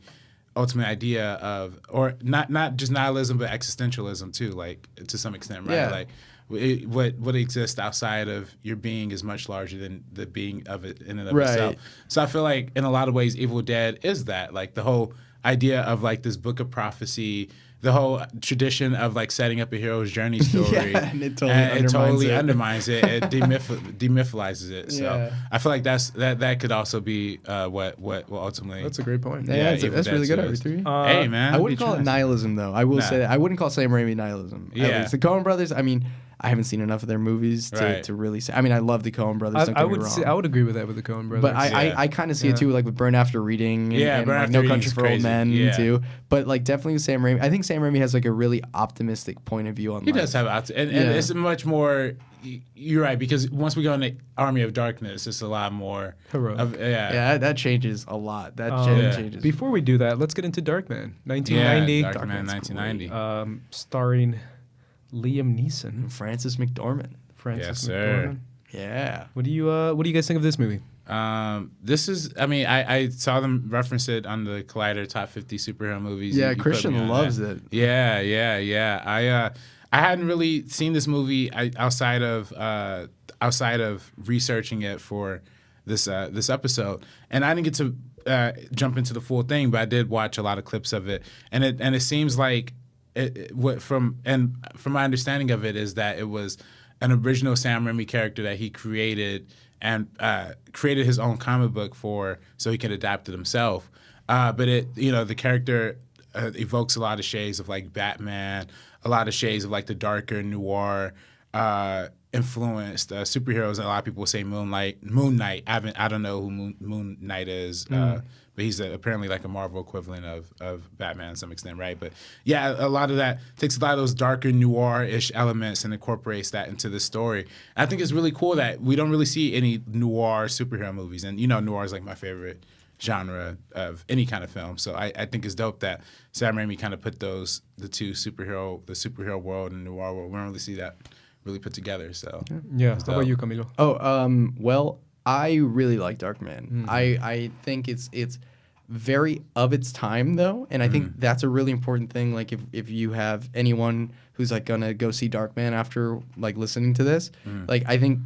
ultimate idea of, or not just nihilism, but existentialism too, like to some extent, right? Yeah. Like what exists outside of your being is much larger than the being of it in and of itself. So I feel like in a lot of ways, Evil Dead is that, like the whole idea of like this book of prophecy, the whole tradition of like setting up a hero's journey story, and it totally undermines it. It demytholizes it. So I feel like that could also be what ultimately. That's a great point. Yeah, that's really good. Hey man, I wouldn't call it nihilism though. I will say that I wouldn't call Sam Raimi nihilism. Yeah, the Coen Brothers. I mean, I haven't seen enough of their movies to really say. I mean, I love the Coen Brothers. Don't get me wrong. I would agree with that with the Coen Brothers. But I kind of see it too, like with Burn After Reading and like No Country for Old Men too. But like definitely with Sam Raimi, I think Sam Raimi has like a really optimistic point of view on life. He does have and it's much more. You're right, because once we go into Army of Darkness, it's a lot more heroic. That changes a lot. That changes. Before we do that, let's get into Darkman, 1990. Yeah, Darkman, 1990. Starring Liam Neeson, Frances McDormand. Yes, sir. Yeah. What do you guys think of this movie? This is, I mean, I saw them reference it on the Collider Top 50 Superhero Movies. Yeah, Christian loves it. Yeah. I hadn't really seen this movie outside of researching it for this episode, and I didn't get to jump into the full thing, but I did watch a lot of clips of it, and it seems like from my understanding of it is that it was an original Sam Raimi character that he created and created his own comic book for, so he could adapt it himself. But the character evokes a lot of shades of like Batman, a lot of shades of like the darker noir influenced superheroes. And a lot of people say Moon Knight. I don't know who Moon Knight is, but he's apparently like a Marvel equivalent of Batman to some extent, right? But yeah, a lot of that takes a lot of those darker noir-ish elements and incorporates that into the story. And I think it's really cool that we don't really see any noir superhero movies, and noir is like my favorite genre of any kind of film. So I think it's dope that Sam Raimi kind of put the superhero world and noir world. We don't really see that really put together. So yeah. How about you, Camilo? Well, I really like Darkman. I think it's very of its time though, and I think that's a really important thing. Like if you have anyone who's like gonna go see Darkman after like listening to this, like I think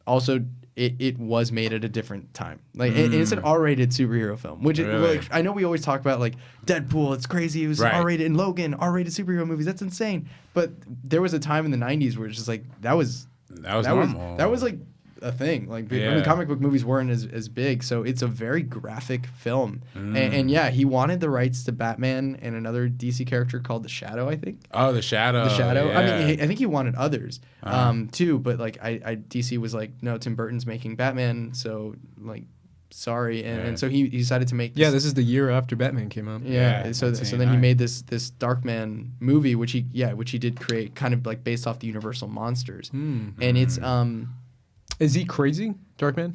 also it was made at a different time. Like it's an R-rated superhero film, which really? Like, I know we always talk about like Deadpool. It's crazy. It was R-rated, and Logan, R-rated superhero movies. That's insane. But there was a time in the '90s where it's just like that was normal. That was like a thing. Like I mean, comic book movies weren't as big, so it's a very graphic film. And yeah, he wanted the rights to Batman and another DC character called the Shadow, I think. Oh, the Shadow. Yeah. I mean, I think he wanted others too, but like I DC was like, no, Tim Burton's making Batman, so like sorry. And so he decided to make this. Yeah, this is the year after Batman came out. Yeah, so then he made this Darkman movie, which he did create, kind of like based off the Universal monsters, and it's Is he crazy, Darkman?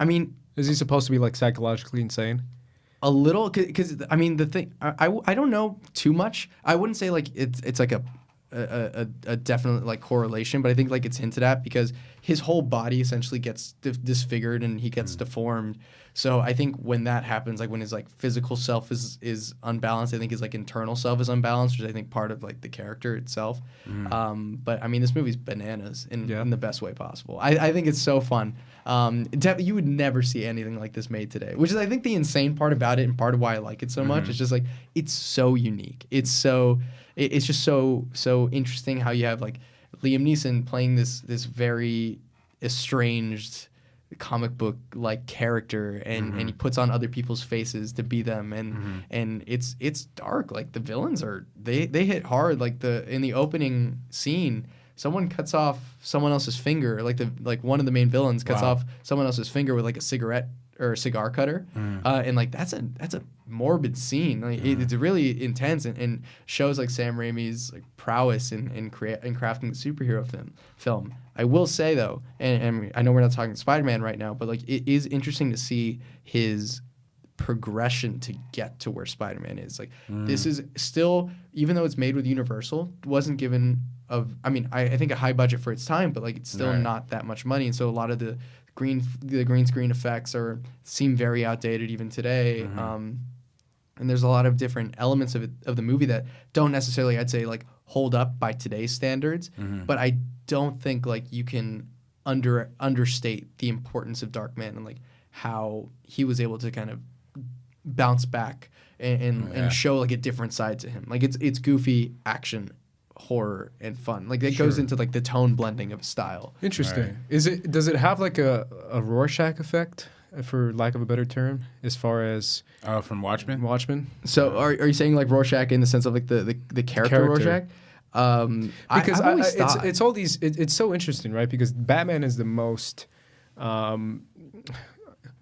I mean, is he supposed to be like psychologically insane? A little, because I mean the thing, I don't know too much. I wouldn't say like it's like a definite like correlation, but I think like it's hinted at because his whole body essentially gets disfigured and he gets deformed. So I think when that happens, like when his like physical self is unbalanced, I think his like internal self is unbalanced, which I think part of like the character itself. But I mean, this movie's bananas in the best way possible. I think it's so fun. You would never see anything like this made today, which is I think the insane part about it and part of why I like it so much. It's just like it's so unique. It's just so interesting how you have like Liam Neeson playing this very estranged comic book like character and he puts on other people's faces to be them and it's dark. Like the villains they hit hard. Like in the opening scene, someone cuts off someone else's finger. Like one of the main villains cuts off someone else's finger with like a cigarette or a cigar cutter, and like that's a morbid scene. Like it's really intense and shows like Sam Raimi's like prowess in crafting the superhero film. I will say though, and I know we're not talking Spider-Man right now, but like it is interesting to see his progression to get to where Spider-Man is. Like this is still, even though it's made with Universal, wasn't given I think a high budget for its time, but like it's still not that much money, and so a lot of the green screen effects seem very outdated even today. And there's a lot of different elements of the movie that don't necessarily, I'd say, like hold up by today's standards. But I don't think like you can understate the importance of Darkman and like how he was able to kind of bounce back and show like a different side to him. Like it's goofy action, horror, and fun. Like it goes into like the tone blending of a style. Interesting. Right. Does it have like a Rorschach effect, for lack of a better term, as far as from Watchmen? So are you saying like Rorschach in the sense of like the character Rorschach? Because it's all these. It's so interesting, right? Because Batman is the most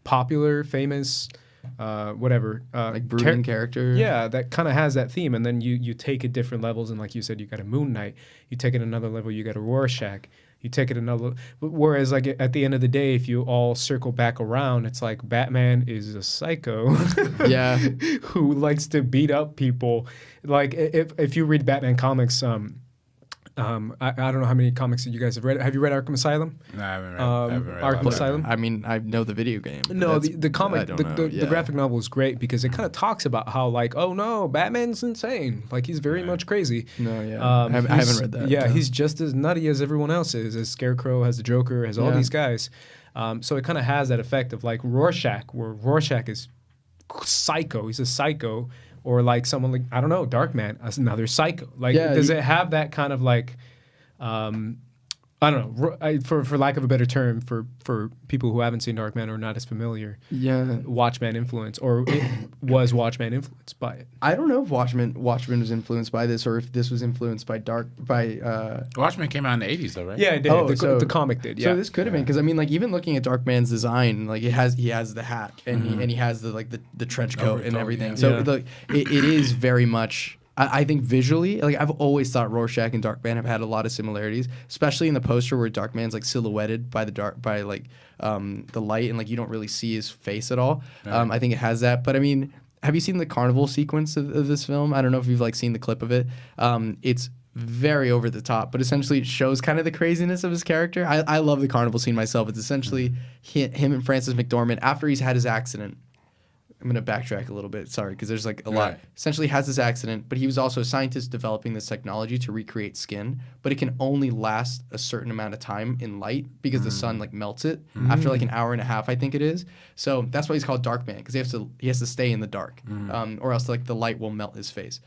popular, famous, whatever, like brooding character. Yeah, that kind of has that theme, and then you take it different levels, and like you said, you got a Moon Knight. You take it another level, you got a Rorschach. You take it another. Whereas, like at the end of the day, if you all circle back around, it's like Batman is a psycho, who likes to beat up people. Like if you read Batman comics, I don't know how many comics that you guys have read. Have you read Arkham Asylum? No, I haven't read Arkham Asylum. I mean, I know the video game. No, the comic, the graphic novel is great because it kind of talks about how like, oh no, Batman's insane. Like he's very much crazy. No, I haven't read that. Yeah, he's just as nutty as everyone else is. As Scarecrow, has the Joker, has all these guys. So it kind of has that effect of like Rorschach, where Rorschach is psycho. He's a psycho. Or like someone like, I don't know, Darkman, another psycho. Like, does it have that kind of like, I don't know, for lack of a better term, for people who haven't seen Darkman or not as familiar, Watchmen influence, or was Watchmen influenced by it? I don't know if Watchmen was influenced by this, or if this was influenced by Watchmen came out in the 80s though, right? Yeah, it did. The comic did. Yeah. So this could have been, because I mean, like even looking at Darkman's design, like he has the hat and he has the trench coat and everything. So like it is very much. I think visually, like I've always thought Rorschach and Darkman have had a lot of similarities, especially in the poster where Darkman's like silhouetted by the light and like you don't really see his face at all. I think it has that. But I mean, have you seen the carnival sequence of this film? I don't know if you've like seen the clip of it. It's very over the top, but essentially it shows kind of the craziness of his character. I love the carnival scene myself. It's essentially him and Francis McDormand after he's had his accident. I'm going to backtrack a little bit, sorry, because there's like a lot. Essentially has this accident, but he was also a scientist developing this technology to recreate skin, but it can only last a certain amount of time in light because the sun like melts it after like an hour and a half, I think it is. So that's why he's called Darkman, because he has to stay in the dark, or else like the light will melt his face.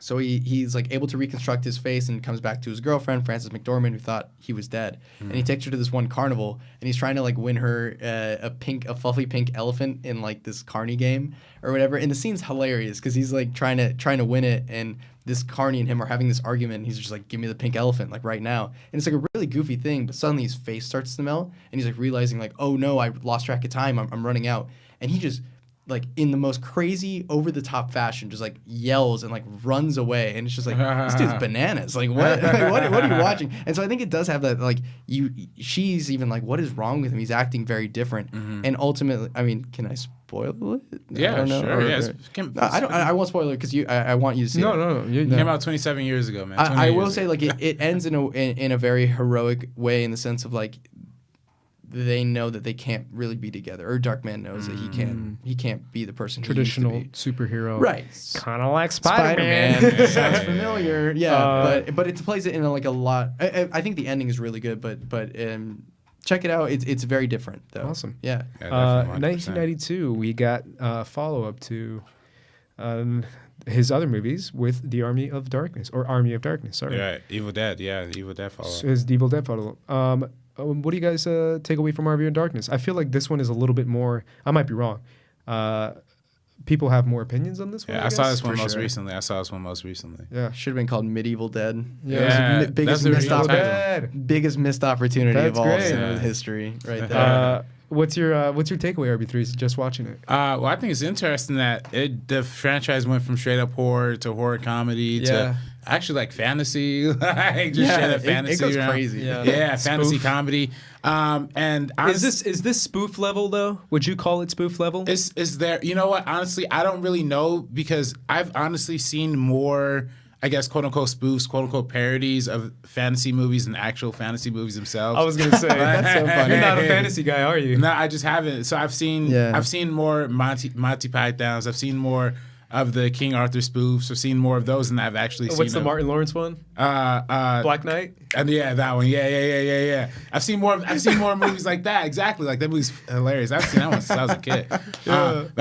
So he's like able to reconstruct his face and comes back to his girlfriend, Frances McDormand, who thought he was dead. And he takes her to this one carnival, and he's trying to like win her a fluffy pink elephant in like this carny game or whatever. And the scene's hilarious because he's like trying to win it, and this Carney and him are having this argument, and he's just like, give me the pink elephant, like right now. And it's like a really goofy thing, but suddenly his face starts to melt, and he's like realizing like, oh no, I lost track of time, I'm running out. And he just, like in the most crazy, over-the-top fashion, just like yells and like runs away. And it's just like, this dude's bananas. Like what? Like, what are you watching? And so I think it does have that, like, she's even like, what is wrong with him? He's acting very different. And ultimately, I mean, can I spoil it? Yeah, I don't know. sure. I won't spoil it because I want you to see it. No. It came out 27 years ago, man. I will say, like, it ends in a very heroic way, in the sense of like, they know that they can't really be together, or Darkman knows that he can't be the person Traditional he used to be. superhero, Right? Kind of like Spider-Man. Sounds familiar, yeah. But it plays it in like a lot. I think the ending is really good, but check it out. It's very different though. Awesome. Yeah. 1992, we got follow up to his other movies with the Army of Darkness, or Army of Darkness. Sorry. Yeah, Evil Dead. Yeah, the Evil Dead follow up. His Evil Dead follow up. What do you guys take away from Army of Darkness? I feel like this one is a little bit more. I might be wrong. People have more opinions on this one. Yeah, I saw this one most recently. Yeah, Should have been called Medieval Dead. Yeah, It was biggest that's missed the original opportunity. Biggest missed opportunity That's of all great. cinema Yeah. history, right there. What's your takeaway, RB3? Just watching it. Well, I think it's interesting that the franchise went from straight up horror to horror comedy to actually like fantasy, like just straight up fantasy. It goes around. crazy. Yeah, fantasy comedy. And Is this spoof level though? Would you call it spoof level? is there? You know what? Honestly, I don't really know, because I've honestly seen more, I guess, quote unquote spoofs, quote unquote parodies of fantasy movies than actual fantasy movies themselves. I was gonna say that's so funny. You're not a fantasy guy, are you? No, I just haven't. So I've seen more Monty Pythons. I've seen more of the King Arthur spoofs. I've seen more of those than I've actually seen. What's the Martin Lawrence one? Black Knight. And yeah, that one. Yeah. I've seen more movies like that. Exactly. Like that movie's hilarious. I've seen that one since I was a kid. But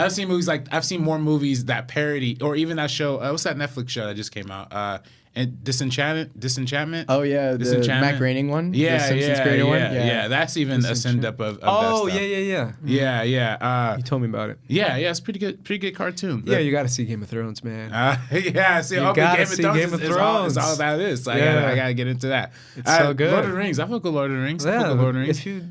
I've seen more movies that parody, or even that show. What's that Netflix show that just came out? And Disenchantment. Oh yeah, the Matt Groening one. The Simpsons creator one. Yeah. That's even a send up of Oh that stuff. yeah. You told me about it. Yeah, it's pretty good cartoon. Yeah, you got to see Game of Thrones, man. See, You okay, gotta see Game of Thrones. Is all that is. So Yeah. I gotta get into that. It's so good. Lord of the Rings. I fuck with Lord of the Rings. Yeah,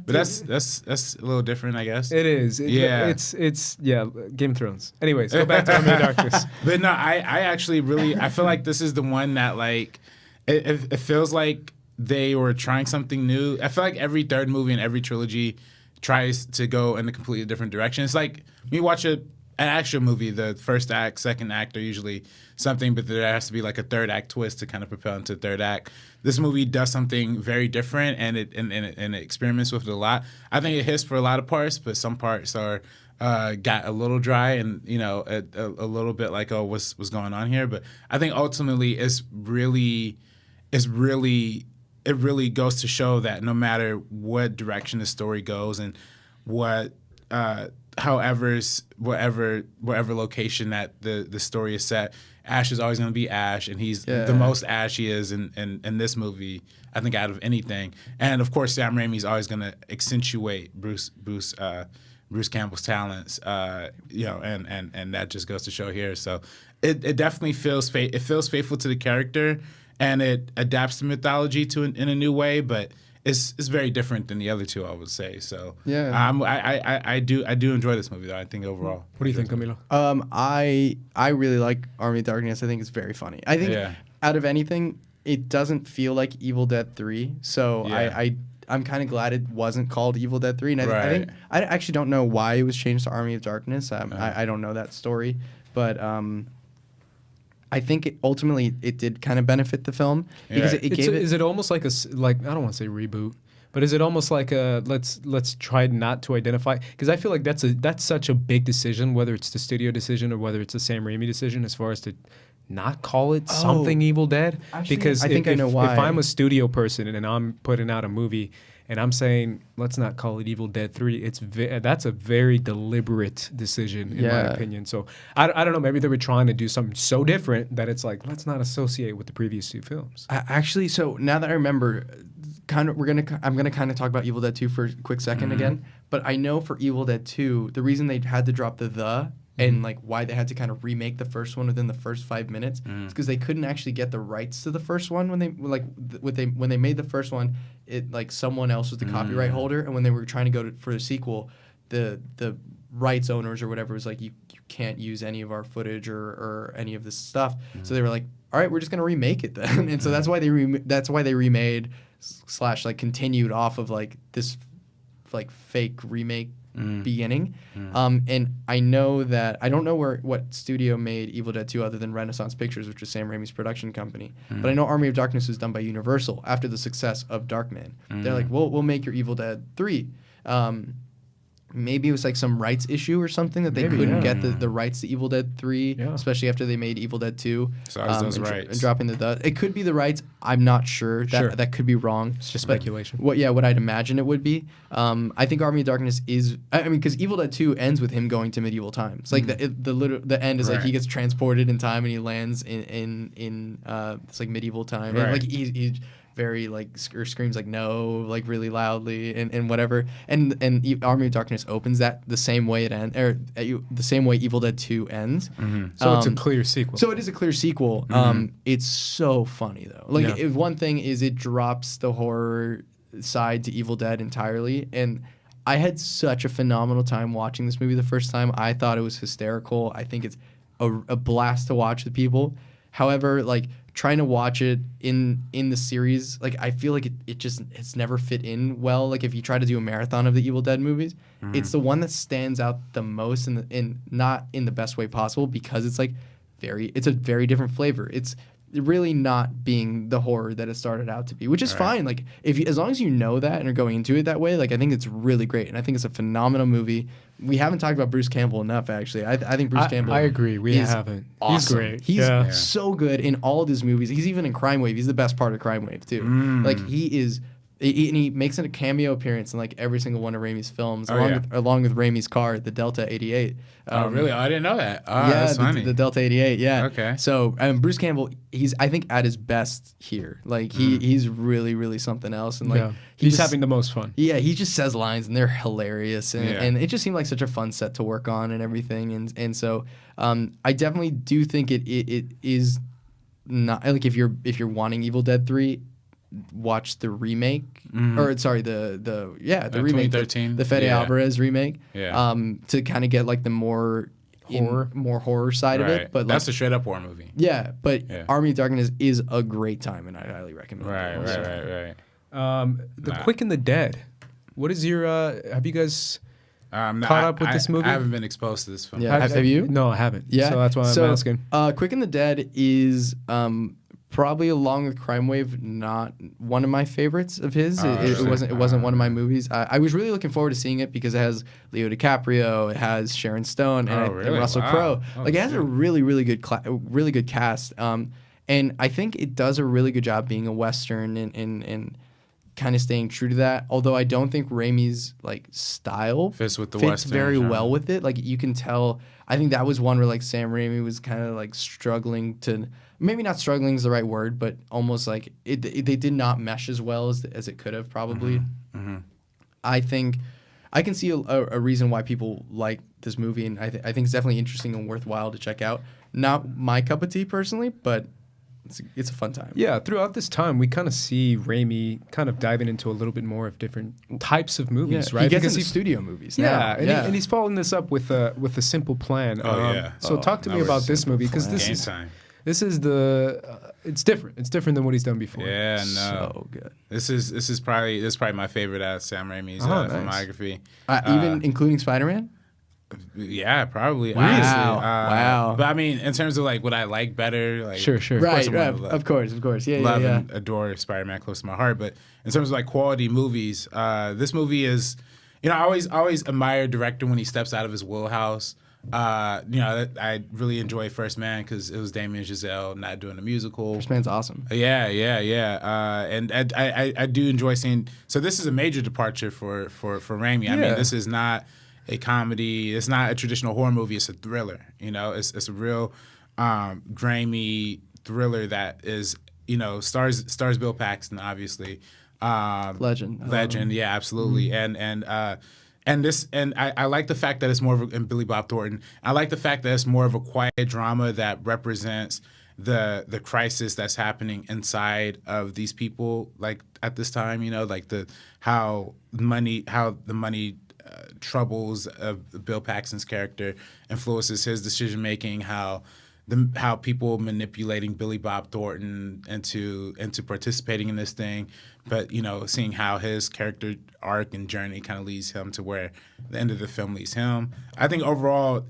But that's a little different, I guess. It is. It's Game of Thrones. Anyways, go back to Army of Darkness. But no, I actually really, I feel like this is the one that, like, it feels like they were trying something new. I feel like every third movie in every trilogy tries to go in a completely different direction. It's like when you watch an action movie, the first act, second act are usually something, but there has to be like a third act twist to kind of propel into the third act. This movie does something very different, and it experiments with it a lot. I think it hits for a lot of parts, but some parts are got a little dry, and a little bit like, oh, what's going on here? But I think ultimately it really goes to show that no matter what direction the story goes, and whatever location that the story is set, Ash is always going to be Ash, and he's the most Ash he is in this movie, I think, out of anything. And of course, Sam Raimi's always going to accentuate Bruce Campbell's talents, and that just goes to show here. So it definitely feels faithful to the character, and it adapts the mythology in a new way, but it's very different than the other two, I would say. So I do enjoy this movie though. I think overall. What do you think, Camilo? I really like Army of Darkness. I think it's very funny. I think out of anything, it doesn't feel like Evil Dead 3. So I'm kind of glad it wasn't called Evil Dead 3. And I think I actually don't know why it was changed to Army of Darkness. I don't know that story, but I think ultimately it did kind of benefit the film because it gave it. Is it almost like I don't want to say reboot, but is it almost like a let's try not to identify? Because I feel like that's such a big decision, whether it's the studio decision or whether it's the Sam Raimi decision, as far as to not call it something Evil Dead. Actually, because I think I know why. If I'm a studio person and I'm putting out a movie and I'm saying let's not call it Evil Dead 3, that's a very deliberate decision in my opinion. So I don't know, maybe they were trying to do something so different that it's like, let's not associate with the previous two films. Actually, so now that I remember, I'm gonna kind of talk about Evil Dead 2 for a quick second again. But I know for Evil Dead 2, the reason they had to drop the and like why they had to kind of remake the first one within the first 5 minutes. It's because they couldn't actually get the rights to the first one when they made the first one. It like someone else was the copyright holder, and when they were trying to go for the sequel, the rights owners or whatever was like you can't use any of our footage or any of this stuff. So they were like, all right, we're just gonna remake it then. And so that's why they remade / like continued off of like this like fake remake beginning. And I know that I don't know what studio made Evil Dead 2 other than Renaissance Pictures, which is Sam Raimi's production company. But I know Army of Darkness was done by Universal after the success of Darkman. They're like, we'll make your Evil Dead 3. Maybe it was like some rights issue or something that they couldn't get the rights to Evil Dead 3, especially after they made Evil Dead 2. So those rights. And dropping the it could be the rights. I'm not sure. That could be wrong. It's just speculation. What I'd imagine it would be. I think Army of Darkness is. I mean, because Evil Dead 2 ends with him going to medieval times. Like the end is like he gets transported in time and he lands in it's like medieval time. Right. And like he very like or screams like no like really loudly and whatever and Army of Darkness opens that the same way it ends or the same way Evil Dead 2 ends. So it's a clear sequel. So it is a clear sequel. It's so funny though. Like one thing is it drops the horror side to Evil Dead entirely, and I had such a phenomenal time watching this movie the first time. I thought it was hysterical. I think it's a blast to watch with people. However, like trying to watch it in the series, like I feel like it's never fit in well. Like if you try to do a marathon of the Evil Dead movies, it's the one that stands out the most in not in the best way possible because it's like it's a very different flavor. It's really not being the horror that it started out to be, which is fine. Like as long as you know that and are going into it that way, like I think it's really great, and I think it's a phenomenal movie. We haven't talked about Bruce Campbell enough, actually. I think Bruce Campbell. I agree. We haven't. Awesome. He's great. He's so good in all of his movies. He's even in Crimewave. He's the best part of Crimewave too. Like he is. And he makes a cameo appearance in like every single one of Raimi's films, along with Raimi's car, the Delta 88. Oh, really? I didn't know that. Oh, yeah, that's funny. The Delta 88. Yeah. Okay. So Bruce Campbell, he's I think at his best here. Like he's really really something else, and like he's having the most fun. Yeah, he just says lines and they're hilarious, and it just seemed like such a fun set to work on and everything, and so I definitely do think it is not like if you're wanting Evil Dead 3. Watch the remake, or sorry, the remake, 2013, the Fede Alvarez remake, to kind of get like the more horror side of it. But that's like, a straight up horror movie. Yeah, but Army of Darkness is a great time, and I highly recommend it. Right. The Quick and the Dead. What is your? Have you guys caught up with this movie? I haven't been exposed to this film. Yeah, have you? No, I haven't. Yeah, so that's why I'm asking. Quick and the Dead is probably along with Crimewave, not one of my favorites of his. It wasn't one of my movies. I was really looking forward to seeing it because it has Leo DiCaprio, it has Sharon Stone, and Russell Crowe. Like it has a really really good cast. And I think it does a really good job being a Western and kind of staying true to that. Although I don't think Raimi's like style fits Western very genre. well with it. Like you can tell. I think that was one where like Sam Raimi was kind of like struggling to. Maybe not struggling is the right word, but almost like they did not mesh as well as it could have probably. I think I can see a reason why people like this movie, and I think it's definitely interesting and worthwhile to check out. Not my cup of tea personally, but it's a fun time. Yeah, throughout this time, we kind of see Raimi kind of diving into a little bit more of different types of movies, right? He gets into studio movies now. And he's following this up with a simple plan. So talk to me about this movie, because this is time. This is it's different. It's different than what he's done before. Yeah, no. So good. This is probably my favorite out of Sam Raimi's filmography. Even including Spider-Man? Yeah, probably. Wow. Honestly. Wow. But I mean, in terms of like what I like better, like sure. Right. Of course. Yeah, love yeah. and adore Spider-Man close to my heart. But in terms of like quality movies, this movie is, I always admire a director when he steps out of his wheelhouse. I really enjoy First Man because it was Damien Chazelle not doing a musical. First Man's awesome. Yeah. And I do enjoy seeing. So this is a major departure for Raimi. I mean, this is not a comedy. It's not a traditional horror movie. It's a thriller. It's a real grimy thriller that is stars Bill Paxton, obviously. Legend. Yeah, absolutely. And I like the fact that it's more of and Billy Bob Thornton. I like the fact that it's more of a quiet drama that represents the crisis that's happening inside of these people, like at this time, like how the money troubles of Bill Paxton's character influences his decision making, how people manipulating Billy Bob Thornton into participating in this thing, but seeing how his character arc and journey kind of leads him to where the end of the film leads him. I think overall,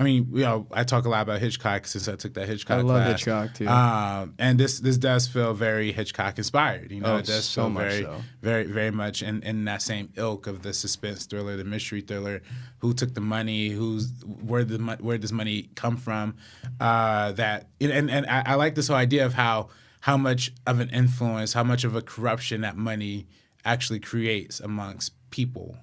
I talk a lot about Hitchcock since I took that Hitchcock class. I love Hitchcock too. And this does feel very Hitchcock inspired. It does so feel much very, so. very, very much in that same ilk of the suspense thriller, the mystery thriller. Who took the money? Where does money come from? I like this whole idea of how much of an influence, how much of a corruption that money actually creates amongst people,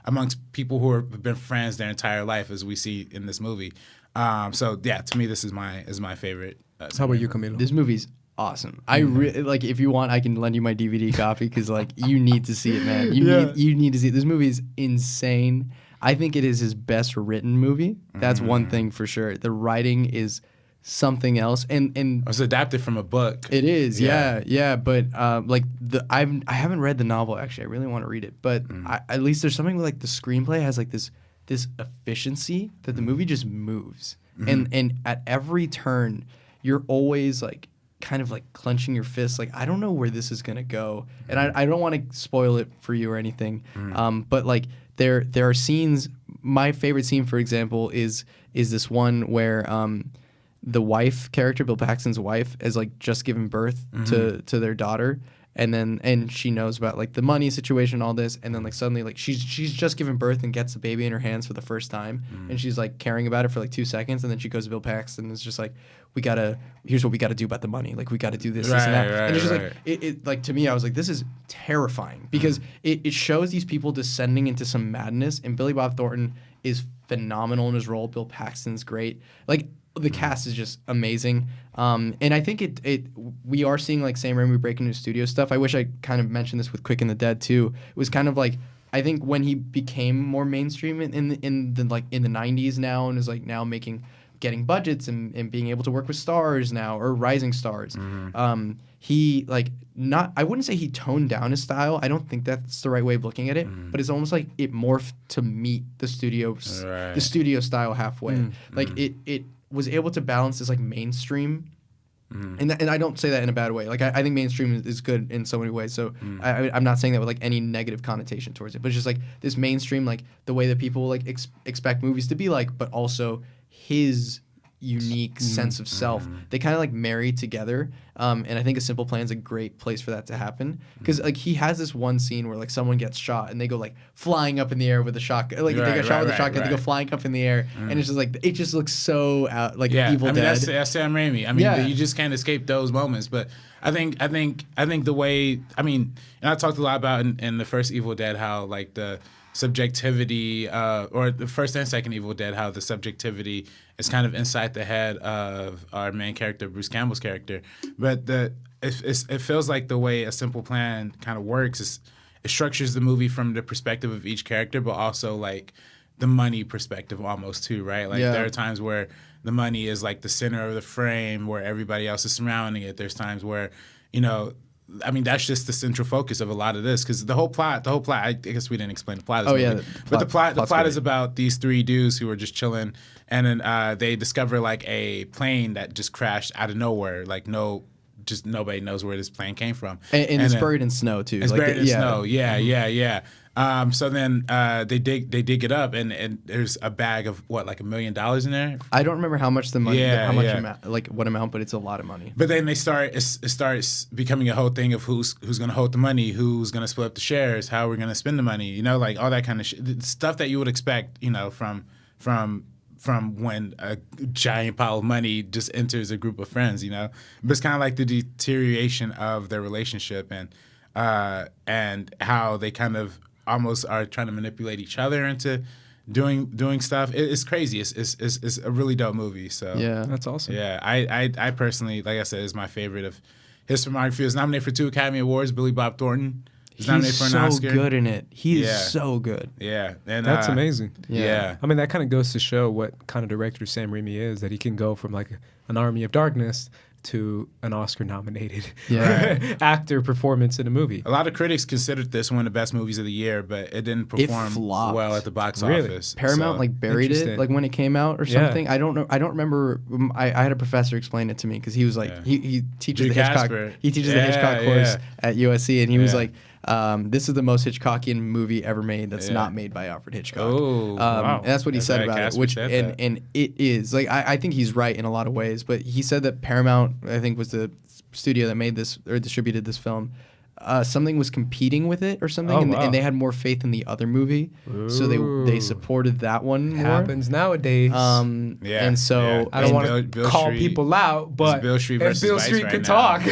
amongst people who have been friends their entire life, as we see in this movie. So yeah, to me, this is my favorite. How about you, Camilo? This movie's awesome. I really if you want, I can lend you my DVD copy because you need to see it, man. You need to see it. This movie is insane. I think it is his best written movie. That's one thing for sure. The writing is something else, and it's adapted from a book. It is, yeah. But I haven't read the novel actually. I really want to read it, but at least there's something with the screenplay has this efficiency that the movie just moves, and at every turn you're always kind of clenching your fists, I don't know where this is gonna go, and I don't want to spoil it for you or anything, but there are scenes. My favorite scene, for example, is this one where the wife character, Bill Paxton's wife, has just given birth to their daughter, and she knows about the money situation, all this, and then suddenly she's just given birth and gets the baby in her hands for the first time, and she's caring about it for 2 seconds, and then she goes to Bill Paxton and is just here's what we gotta do about the money, we gotta do this, this and that, and it's just to me, I was this is terrifying because it shows these people descending into some madness, and Billy Bob Thornton is phenomenal in his role. Bill Paxton's great. The cast is just amazing, and I think we are seeing Sam Raimi break into studio stuff. I wish I kind of mentioned this with Quick and the Dead too. It was kind of I think when he became more mainstream in the 90s now, and is now getting budgets and being able to work with stars now, or rising stars. He I wouldn't say he toned down his style. I don't think that's the right way of looking at it, but it's almost it morphed to meet the studio style halfway. It was able to balance this mainstream, and I don't say that in a bad way. I think mainstream is good in so many ways. So I'm not saying that with any negative connotation towards it, but it's just this mainstream, the way that people expect movies to be but also his unique sense of self. They kind of marry together, and I think A Simple Plan is a great place for that to happen, because he has this one scene where someone gets shot and they go flying up in the air with a shotgun, they get shot with a shotgun, they go flying up in the air, and it's just it just looks so out Evil Dead. That's Sam Raimi. You just can't escape those moments. But I think the way and I talked a lot about in the first Evil Dead how the subjectivity, or the first and second Evil Dead, how the subjectivity is kind of inside the head of our main character, Bruce Campbell's character. But it feels like the way A Simple Plan kind of works is it structures the movie from the perspective of each character, but also the money perspective almost too, right? There are times where the money is the center of the frame, where everybody else is surrounding it. There's times where, that's just the central focus of a lot of this, because the whole plot, I guess we didn't explain the plot of this movie. But the plot is about these three dudes who are just chilling, and then they discover a plane that just crashed out of nowhere, just nobody knows where this plane came from. And it's buried in snow too. It's buried in snow. Yeah. So then they dig it up, and there's a bag of $1 million in there. I don't remember how much the money, what amount, but it's a lot of money. But then it starts becoming a whole thing of who's going to hold the money, who's going to split up the shares, how we're going to spend the money, all that kind of stuff that you would expect, from when a giant pile of money just enters a group of friends, But it's kind of the deterioration of their relationship, and how they kind of almost are trying to manipulate each other into doing stuff. It's crazy. It's a really dope movie. So yeah, that's awesome. Yeah, I personally, like I said, is my favorite of his filmography. He was nominated for 2 Academy Awards. Billy Bob Thornton. He's nominated for an so Oscar. good in it. He Yeah. is so good. Yeah, and That's amazing. Yeah. I mean, that kind of goes to show what kind of director Sam Raimi is, that he can go from like an Army of Darkness to an Oscar-nominated actor performance in a movie. A lot of critics considered this one of the best movies of the year, but it didn't perform flopped. well at the box Really? office. Paramount So- like buried it Interesting. like when it came out or Yeah. something. I don't know. I don't remember. I had a professor explain it to me because he was like he teaches Drew the Hitchcock. Casper. He teaches the Yeah, Hitchcock course at USC, and he was Yeah. like, "This is the most Hitchcockian movie ever made that's Yeah. not made by Alfred Hitchcock." Oh, wow. And that's what he That's said right, about Casper it. Which said and that. and it is like I think he's right in a lot of ways, but he said that Paramount, I think, was the studio that made this or distributed this film. Something was competing with it or something, Oh, and, wow. and they had more faith in the other movie, so Ooh. they supported that one more. Happens nowadays. Yeah, And so yeah. I don't And want Bill to call Street- people out, but Bill Street if versus Bill Vice Street right can now. talk,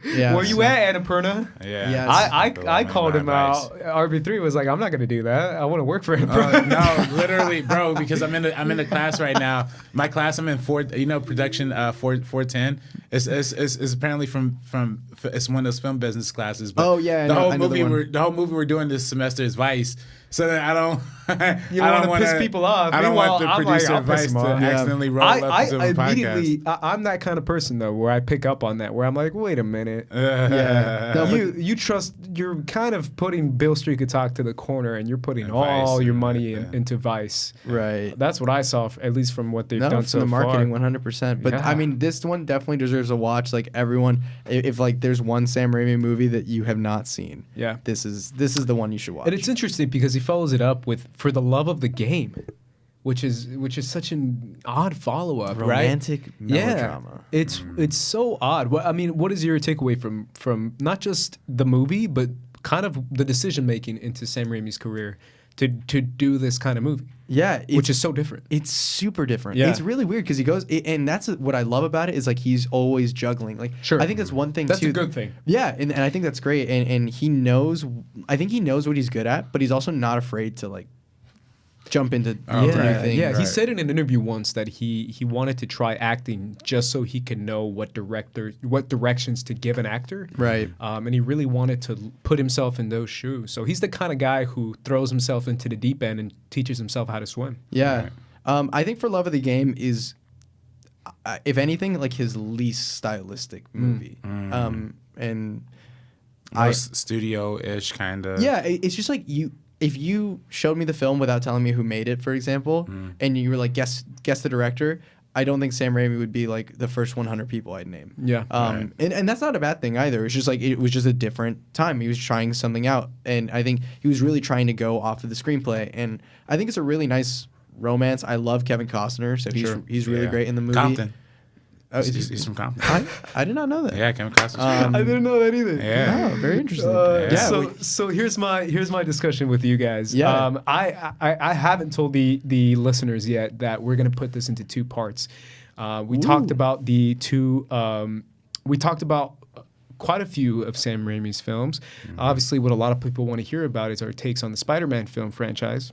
Yeah. where you at, Annapurna? Yeah. Yes. I called him out. RB3 was like, I'm not gonna do that. I want to work for him. No, literally, bro. Because I'm in the class right now. My class, I'm in production 410. It's apparently from it's one of those film business classes. But Oh, yeah, I the know- whole I know the movie one. the whole movie we're doing this semester is Vice. So that I don't. You I don't don't want to piss wanna- people off. I don't want the Meanwhile, I'm like, producer I'll of piss Vice them to off. accidentally roll up I into a immediately, podcast. I'm that kind of person though, where I pick up on that, where I'm like, wait a minute. Yeah. No, but- You trust, you're kind of putting Bill Street Could Talk to the corner, and you're putting And all Vice, your money yeah. into Vice. Right. That's what I saw, at least from what they've No, done from so the marketing, far. 100%. But Yeah. I mean, this one definitely deserves a watch. Like everyone, if like there's one Sam Raimi movie that you have not seen, Yeah. this is the one you should watch. And it's interesting because he follows it up with For the Love of the Game, which is such an odd follow up, right? romantic melodrama. Yeah, it's so odd. What I mean, what is your takeaway from not just the movie, but kind of the decision making into Sam Raimi's career to do this kind of movie, Yeah, which is so different. It's super different. Yeah. It's really weird because he goes, and that's what I love about it is like he's always juggling. Like, Sure. I think that's one thing That's too. a good thing. Yeah, and I think that's great. And he knows, I think he knows what he's good at, but he's also not afraid to like jump into new things. Yeah, he Right. said in an interview once that he wanted to try acting just so he could know what directions to give an actor. Right. And he really wanted to put himself in those shoes. So he's the kind of guy who throws himself into the deep end and teaches himself how to swim. Yeah. I think For Love of the Game is, if anything, like his least stylistic movie. And studio-ish kind of. yeah, it's just like if you showed me the film without telling me who made it, for example, and you were like, guess the director, I don't think Sam Raimi would be like the first 100 people I'd name. Yeah. And that's not a bad thing either. It's just like it was just a different time. He was trying something out, and I think he was really trying to go off of the screenplay. And I think it's a really nice romance. I love Kevin Costner, so he's really Yeah. great in the movie. Compton. Oh, He's from Compton. I did not know that. Yeah, Kevin Costner's Um, I didn't know that either. Yeah. Oh, very interesting. Yeah. So here's my discussion with you guys. Yeah. I haven't told the listeners yet that we're gonna put this into two parts. We talked about the two. We talked about quite a few of Sam Raimi's films. Obviously, what a lot of people want to hear about is our takes on the Spider-Man film franchise.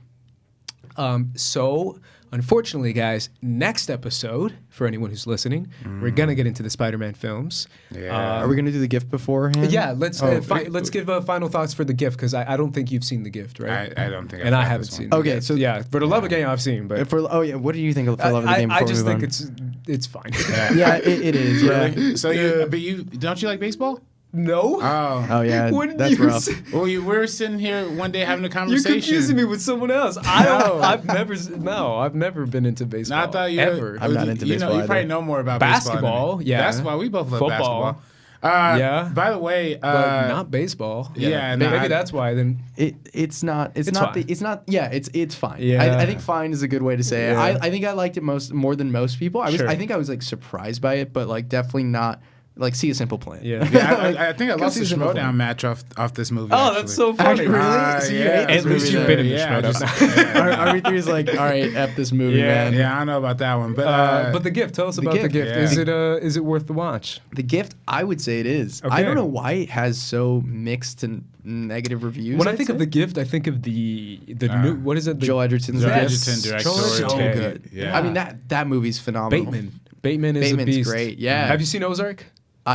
So, unfortunately, guys, next episode, for anyone who's listening, we're gonna get into the Spider-Man films. Yeah. Are we gonna do the gift beforehand? Yeah, let's Oh, let's give final thoughts for The Gift, because I don't think you've seen The Gift, right? I don't think. And I I've haven't this seen. one. The Okay, Gift. so- yeah, For the Love of Game, I've seen, but what do you think of For Love of the Game? I Before just we think move it's fine. yeah, it is. Yeah. Really? So you don't you like baseball? No. Oh yeah, Wouldn't that's you rough. say- Well, we were sitting here one day having a You're conversation. confusing me with someone else. No. I've never been into baseball. No, I thought you ever. I'm not into baseball You either. probably know more about Basketball, baseball. yeah. That's why we both love Football. basketball. Yeah. By the way, but not baseball. yeah, maybe no, that's why. Then It's not It's not fine. it's fine. Yeah. I think fine is a good way to say it. Yeah. I think I liked it more than most people. Sure. I think I was like surprised by it, but like definitely not like See a Simple Plan. Yeah. yeah, I think I Go lost see the Simple Schmodown Plan. match off this movie. Oh, actually. that's so funny. Actually, really? So you hate At this least movie you've then? been in the Yeah, Schmodown. RB3 is like, all right, F this movie, Yeah. man. Yeah, I know about that one, but But The Gift. Tell us The about The Gift, Gift. yeah. Is it worth the watch? The Gift, I would say it is. I Okay. don't know why it has so mixed and negative reviews. When I I'd think of say. The Gift, I think of the new. What is it? Joel Edgerton's Joel Gift. Edgerton, Directorial. So Okay. good. Yeah. I mean that movie's phenomenal. Bateman is a Bateman's beast. great, yeah. Have you seen Ozark?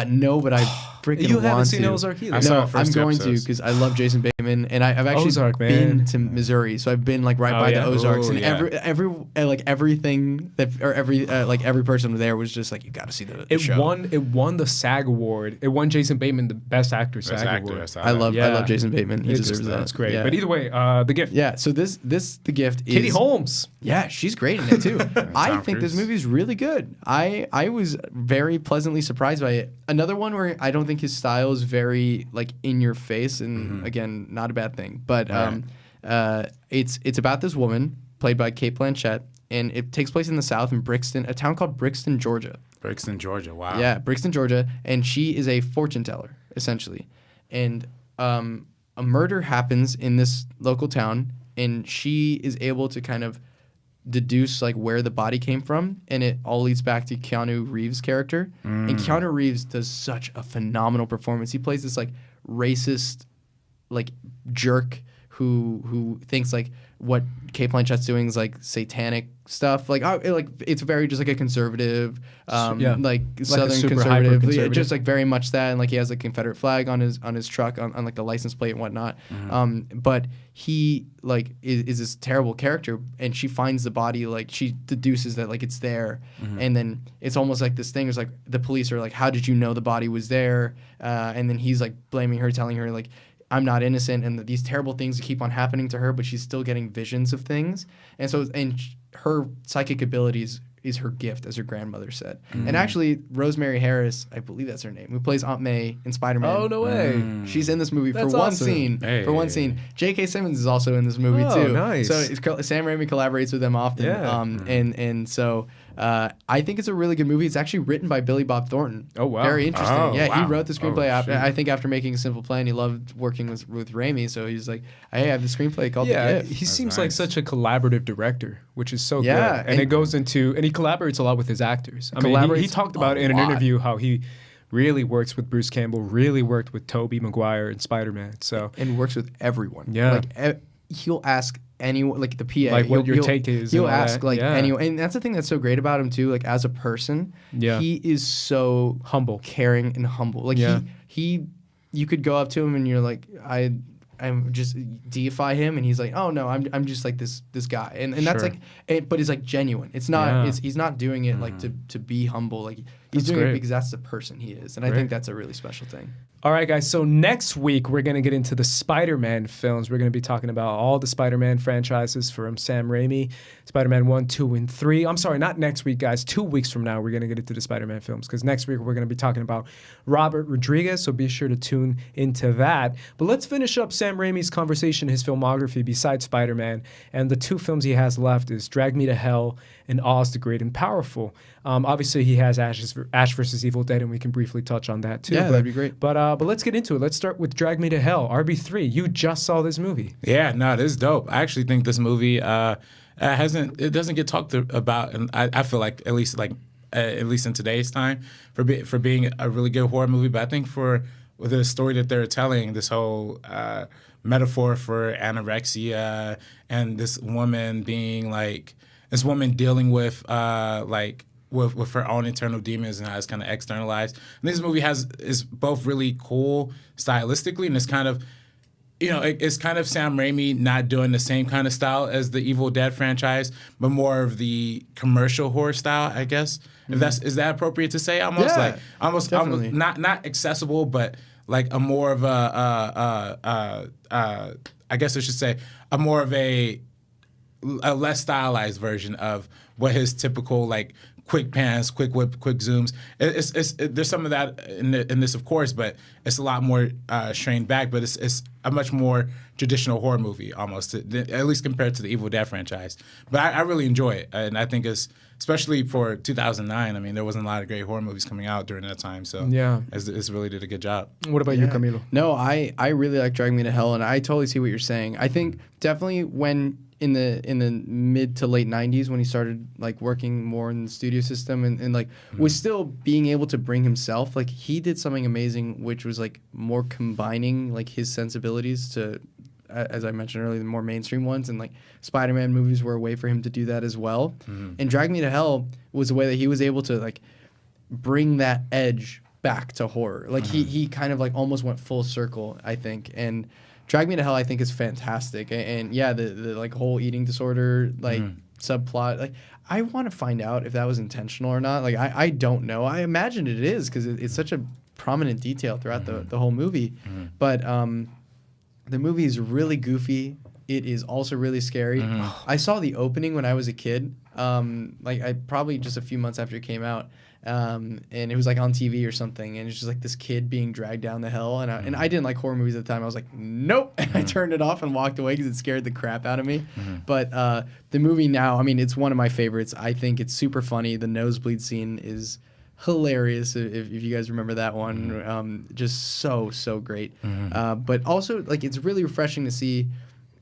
No, but I've freaking You haven't want seen to. Ozark either. I saw No, the first I'm two going to episodes. because I love Jason Bateman, and I've actually Ozark, man. been to Missouri, so I've been like right Oh, by yeah? the Ozarks, Ooh, and yeah. everything that or every person there was just like, you got to see the It show. won the SAG award. It won Jason Bateman the Best Actor Best SAG actor, award. I love Yeah. Jason Bateman. He deserves that. That's great. Yeah. But either way, The Gift. Yeah, so this The Gift is Katie Holmes. Yeah, she's great in it too. I Tom think this Cruise. movie is really good. I was very pleasantly surprised by it. Another one where I don't think his style is very like in your face, and again, not a bad thing. But it's about this woman played by Cate Blanchett, and it takes place in the South in Brixton, a town called Brixton, Georgia. Brixton, Georgia. Wow. Yeah, Brixton, Georgia, and she is a fortune teller essentially, and a murder happens in this local town, and she is able to kind of deduce like where the body came from, and it all leads back to Keanu Reeves' character. And Keanu Reeves does such a phenomenal performance. He plays this like racist like jerk who thinks like what Cate Blanchett's doing is like satanic stuff. Like it's very just like a conservative, like Southern super conservative. hyper-conservative. Yeah, just like very much that, and like he has a Confederate flag on his truck on like the license plate and whatnot. But he like is this terrible character, and she finds the body, like she deduces that like it's there, and then it's almost like this thing is like the police are like, how did you know the body was there? And then he's like blaming her, telling her like, I'm not innocent, and these terrible things keep on happening to her, but she's still getting visions of things. And so, her psychic abilities is her gift, as her grandmother said. And actually, Rosemary Harris, I believe that's her name, who plays Aunt May in Spider-Man. Oh, no way. She's in this movie That's for one awesome. scene. Hey. For one scene. J.K. Simmons is also in this movie Oh, too. nice. So Sam Raimi collaborates with them often. Yeah. And so I think it's a really good movie. It's actually written by Billy Bob Thornton. Oh, wow. Very interesting. Oh, Yeah, he wow. wrote the screenplay. Oh, shoot. I think after making A Simple Plan, he loved working with Raimi. So he's like, hey, I have the screenplay called The Yeah, Gift. he seems like nice. such a collaborative director, which is so Yeah, good. And it goes into, and he collaborates a lot with his actors. I mean, he Collaborates talked about a in an lot. interview how he really works with Bruce Campbell, really worked with Tobey Maguire and Spider-Man. So And works with everyone. Yeah. Like he'll ask anyone, like the PA, Like what your he'll- take is He'll and all ask that. like Yeah. anyone, and that's the thing that's so great about him too. Like as a person, Yeah. he is so Humble. caring and humble. Like Yeah. he, you could go up to him and you're like, I'm just deify him, and he's like, oh no, I'm just like this guy, and that's Sure. like, but it's like genuine. It's not. Yeah. He's not doing it like to be humble. Like he's That's doing great. it because that's the person he is, and I Great. think that's a really special thing. All right, guys. So next week, we're going to get into the Spider-Man films. We're going to be talking about all the Spider-Man franchises from Sam Raimi, Spider-Man 1, 2, and 3. I'm sorry, not next week, guys. 2 weeks from now, we're going to get into the Spider-Man films because next week, we're going to be talking about Robert Rodriguez. So be sure to tune into that. But let's finish up Sam Raimi's conversation, his filmography besides Spider-Man. And the two films he has left is Drag Me to Hell and Oz the Great and Powerful. Obviously, he has Ash vs. Evil Dead, and we can briefly touch on that too. Yeah, that'd be great. But let's get into it. Let's start with Drag Me to Hell. RB3, you just saw this movie. Yeah, no, this is dope. I actually think this movie it doesn't get talked about, and I feel like at least in today's time for being a really good horror movie. But I think for the story that they're telling, this whole metaphor for anorexia and this woman dealing with with her own internal demons and how it's kind of externalized. And this movie is both really cool stylistically, and it's kind of, it's kind of Sam Raimi not doing the same kind of style as the Evil Dead franchise, but more of the commercial horror style, I guess. Is that appropriate to say? Yeah, Almost definitely. not accessible, but like a more of I guess I should say a more of a less stylized version of what his typical like quick pans, quick whip, quick zooms. There's some of that in this, of course, but it's a lot more strained back. But it's a much more traditional horror movie almost, at least compared to the Evil Dead franchise. But I really enjoy it, and I think especially for 2009. I mean, there wasn't a lot of great horror movies coming out during that time, so Yeah. it's really did a good job. What about you, Camilo? No, I really like Drag Me to Hell, and I totally see what you're saying. I think definitely when in the mid to late 90s when he started like working more in the studio system and like was still being able to bring himself, like he did something amazing, which was like more combining like his sensibilities to, as I mentioned earlier, the more mainstream ones, and like Spider-Man movies were a way for him to do that as well. And Drag Me to Hell was a way that he was able to like bring that edge back to horror. Like he kind of like almost went full circle, I think. And Drag Me to Hell, I think, is fantastic. And yeah, the like whole eating disorder like subplot, like I want to find out if that was intentional or not. Like I don't know. I imagine it is because it's such a prominent detail throughout the whole movie. But the movie is really goofy. It is also really scary. I saw the opening when I was a kid, like I probably just a few months after it came out, and it was like on TV or something, and it's just like this kid being dragged down the hill, and I didn't like horror movies at the time. I was like, nope, and I turned it off and walked away because it scared the crap out of me. But the movie now, I mean, it's one of my favorites. I think it's super funny. The nosebleed scene is hilarious if you guys remember that one. Just so great. But also like it's really refreshing to see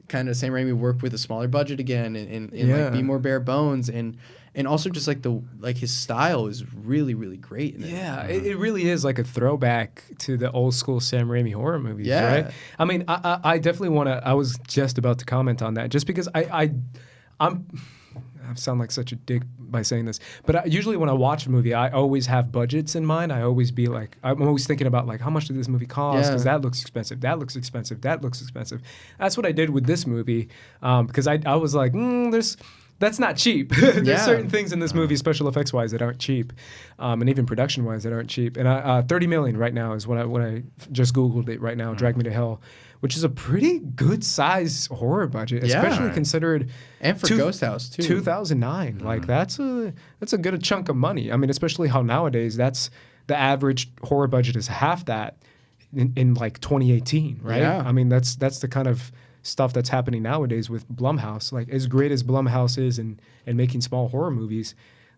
kind of Sam Raimi work with a smaller budget again and like be more bare bones and also just like his style is really great in it. Yeah, it really is like a throwback to the old school Sam Raimi horror movies, right? I mean, I definitely want to. I was just about to comment on that, just because I sound like such a dick by saying this, but usually when I watch a movie, I always have budgets in mind. I always be like, I'm always thinking about like, how much did this movie cost? Because that looks expensive. That looks expensive. That looks expensive. That's what I did with this movie, because I was like, that's not cheap. There's certain things in this movie, special effects wise, that aren't cheap, and even production wise that aren't cheap. And $30 million right now is what I just Googled it right now. Drag Me to Hell, which is a pretty good size horror budget, especially considered. And for Ghost House too. 2009, like that's a good chunk of money. I mean, especially how nowadays that's the average horror budget is half that in like 2018, right? Yeah. I mean, that's the kind of stuff that's happening nowadays with Blumhouse. Like as great as Blumhouse is in making small horror movies,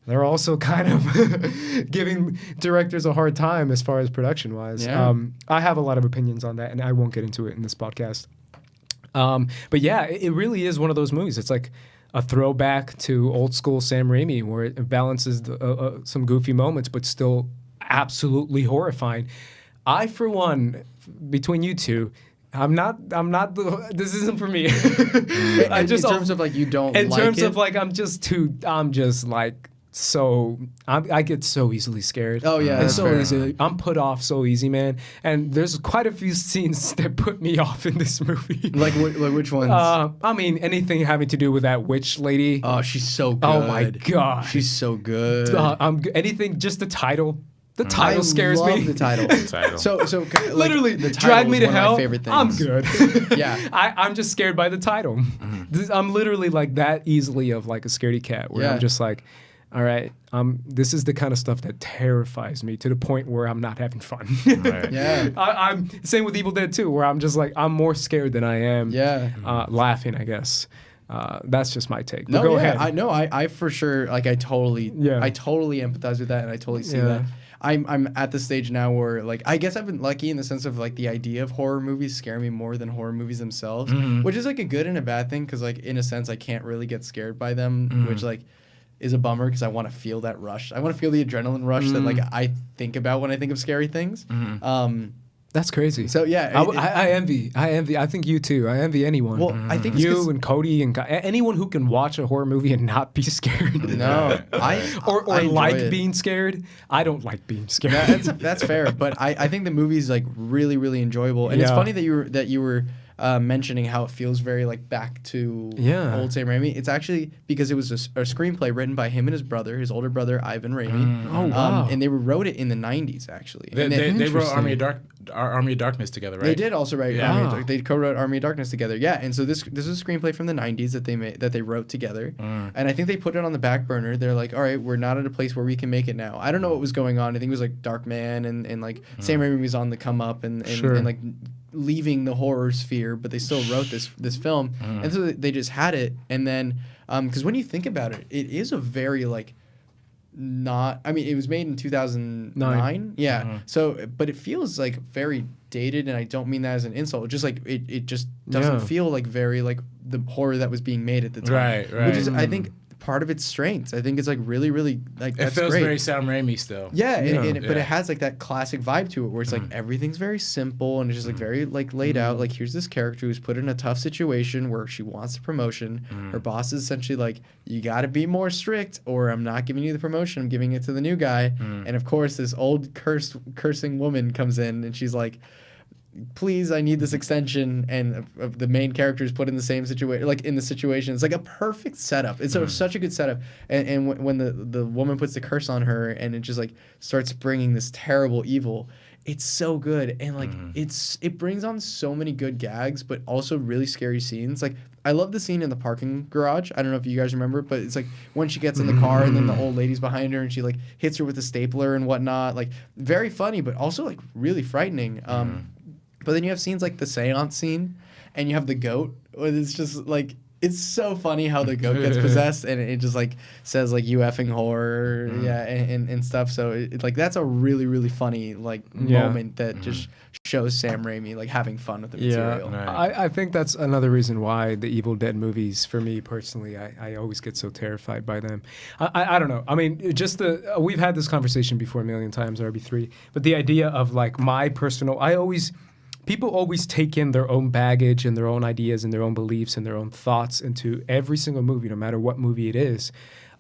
they're also kind of giving directors a hard time as far as production wise. Yeah. I have a lot of opinions on that, and I won't get into it in this podcast. But yeah, it really is one of those movies. It's like a throwback to old school Sam Raimi, where it balances some goofy moments, but still absolutely horrifying. I, for one, between you two, this isn't for me. In terms of like you don't like it? In terms of like I'm just like so I get so easily scared. Oh yeah, and so easily. I'm put off so easy, man. And there's quite a few scenes that put me off in this movie. Like which ones? I mean, anything having to do with that witch lady. Oh, she's so good. Oh my god, she's so good. Anything, just the title. The title scares me. I love the title. So like, literally, the title Drag Me to one of Hell. my favorite things. I'm good. Yeah, I'm just scared by the title. I'm literally like that easily of like a scaredy cat, where I'm just like, all right, this is the kind of stuff that terrifies me to the point where I'm not having fun. Right. Yeah. I'm same with Evil Dead 2, where I'm just like, I'm more scared than I am laughing, I guess. That's just my take. But go ahead. I for sure, like I totally empathize with that, and I totally see that. I'm at the stage now where like I guess I've been lucky in the sense of like the idea of horror movies scare me more than horror movies themselves, which is like a good and a bad thing because like in a sense I can't really get scared by them, which like is a bummer because I want to feel that rush. I want to feel the adrenaline rush that like I think about when I think of scary things. That's crazy. So yeah, I envy. I think you too. I envy anyone. Well, I think it's you and Cody and anyone who can watch a horror movie and not be scared. No, or I like being scared. I don't like being scared. Yeah, that's fair. But I think the movie's like really enjoyable, and it's funny that you were mentioning how it feels very like back to old Sam Raimi. It's actually because it was a screenplay written by him and his brother, his older brother Ivan Raimi. Oh wow! And they wrote it in the 90s actually. They wrote Army of Darkness together, right? They did also write Army of Darkness. They co-wrote Army of Darkness together. Yeah, and so this is a screenplay from the 90s that they wrote together. And I think they put it on the back burner. They're like, all right, we're not at a place where we can make it now. I don't know what was going on. I think it was like Darkman and like Sam Raimi was on the come up and like leaving the horror sphere, but they still wrote this film. And so they just had it. And then because when you think about it, it is a very like it was made in 2009. Yeah. So, but it feels like very dated, and I don't mean that as an insult. Just like it just doesn't feel like very like the horror that was being made at the time. Right. Which is, I think, part of its strengths. I think it's like really, really like It that's feels great. very Sam Raimi still. Yeah, but Yeah. it has like that classic vibe to it where it's like everything's very simple and it's just like very like laid out. Like here's this character who's put in a tough situation where she wants the promotion. Her boss is essentially like, you got to be more strict or I'm not giving you the promotion. I'm giving it to the new guy. And of course, this old cursing woman comes in and she's like, please, I need this extension, and the main character is put in the same situation, like in the situation. It's like a perfect setup. It's such a good setup. And when the woman puts the curse on her, and it just like starts bringing this terrible evil, it's so good. And like it brings on so many good gags, but also really scary scenes. Like I love the scene in the parking garage. I don't know if you guys remember, but it's like when she gets in the car and then the old lady's behind her and she like hits her with a stapler and whatnot. Like very funny, but also like really frightening. But then you have scenes like the seance scene, and you have the goat. It's just like, it's so funny how the goat gets possessed, and it just like says like, you effing whore, yeah, and stuff. So it like that's a really, really funny like moment that just shows Sam Raimi like having fun with the material. Right. I think that's another reason why the Evil Dead movies, for me personally, I always get so terrified by them. I don't know. I mean, just we've had this conversation before a million times, RB3, but the idea of like my personal, people always take in their own baggage and their own ideas and their own beliefs and their own thoughts into every single movie, no matter what movie it is.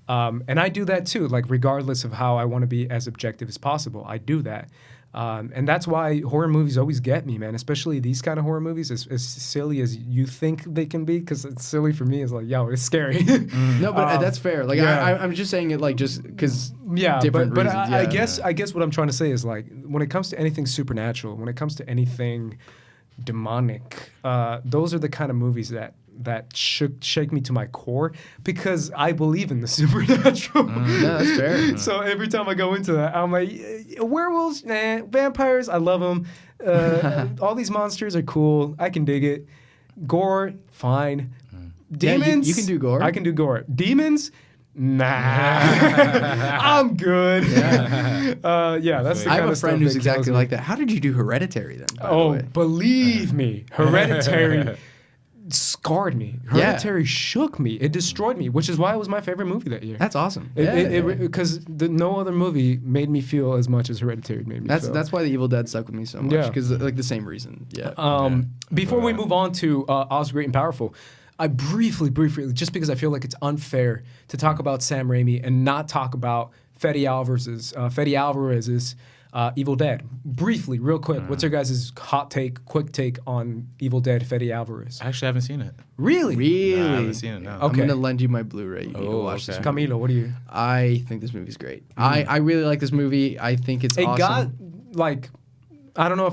And I do that too, like regardless of how I want to be as objective as possible, I do that. And that's why horror movies always get me, man, especially these kind of horror movies, as silly as you think they can be, because it's silly for me. It's like, yo, it's scary. No, but that's fair. Like, I'm just saying it like just because different but reasons. I guess what I'm trying to say is like, when it comes to anything supernatural, when it comes to anything demonic, those are the kind of movies that shake me to my core, because I believe in the supernatural. No, that's fair. So every time I go into that, I'm like, werewolves, nah, vampires, I love them. All these monsters are cool. I can dig it. Gore, fine. Demons, you can do gore. I can do gore. Demons, nah. I'm good. That's the I kind have a of friend stuff who's that exactly kills me. like that. How did you do Hereditary then? By the Oh, way? believe me, Hereditary scarred me. Hereditary shook me. It destroyed me, which is why it was my favorite movie that year. That's awesome. Because no other movie made me feel as much as Hereditary made me feel. That's why The Evil Dead stuck with me so much, Yeah. because like the same reason. Yeah. Before we move on to Oz Great and Powerful, I briefly, just because I feel like it's unfair to talk about Sam Raimi and not talk about Fede Alvarez's Evil Dead. Briefly, real quick, what's your guys' quick take on Evil Dead, Fede Alvarez? I actually haven't seen it. Really? Nah, I haven't seen it, no. I'm Okay. gonna lend you my Blu-ray. You need to watch this. Camilo, what do you? I think this movie's great. I really like this movie. I think it's awesome. It got like, I don't know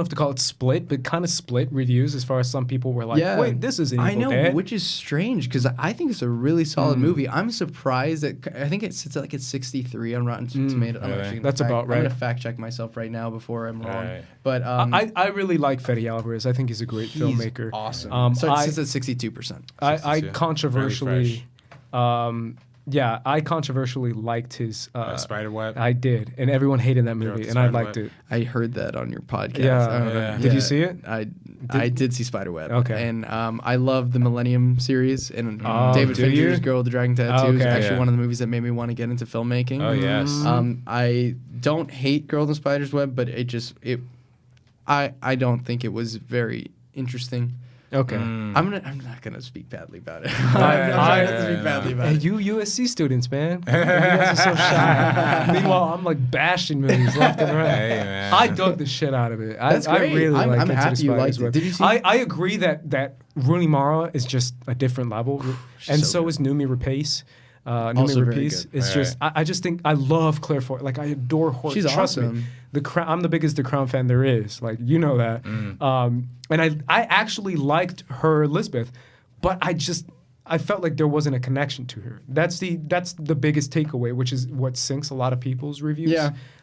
if to call it split, but kind of split reviews, as far as some people were like, wait, this is Evil I know, Dead. which is strange because I think it's a really solid movie. I'm surprised that I think it sits at like 63 on Rotten Tomatoes. I'm actually That's about right. I'm gonna fact check myself right now before I'm wrong. Right. But I really like Fede Alvarez. I think he's a great filmmaker. Awesome. So it sits at 62%. I 62. controversially, I controversially liked his Spiderweb. I did, and everyone hated that movie, the and I Spiderweb. liked it. I heard that on your podcast. Yeah. Did you see it? I did see Spiderweb. Okay. And I love the Millennium series, and Oh, David do you? Fincher's Girl with the Dragon Tattoo is Okay. actually Yeah. one of the movies that made me want to get into filmmaking. Oh, yes. I don't hate Girl in the Spider's Web, but I don't think it was very interesting. Okay. I'm not gonna speak badly about it. I'm not gonna speak badly about Hey, it. you USC students, man. You guys are so shy. Meanwhile, I'm like bashing movies left and right. Hey, man. I dug the shit out of it. That's I great. really I'm like Into happy the you Spider's liked it. Web. Did you see- I agree that Rooney Mara is just a different level, and so so good. is Noomi Rapace. Also very Rapace. good. It's just I just think I love Claire Foy. Like I adore her. She's Trust awesome. me. I'm the biggest The Crown fan there is. Like you know that. And I actually liked her Elizabeth, but I felt like there wasn't a connection to her. That's the biggest takeaway, which is what sinks a lot of people's reviews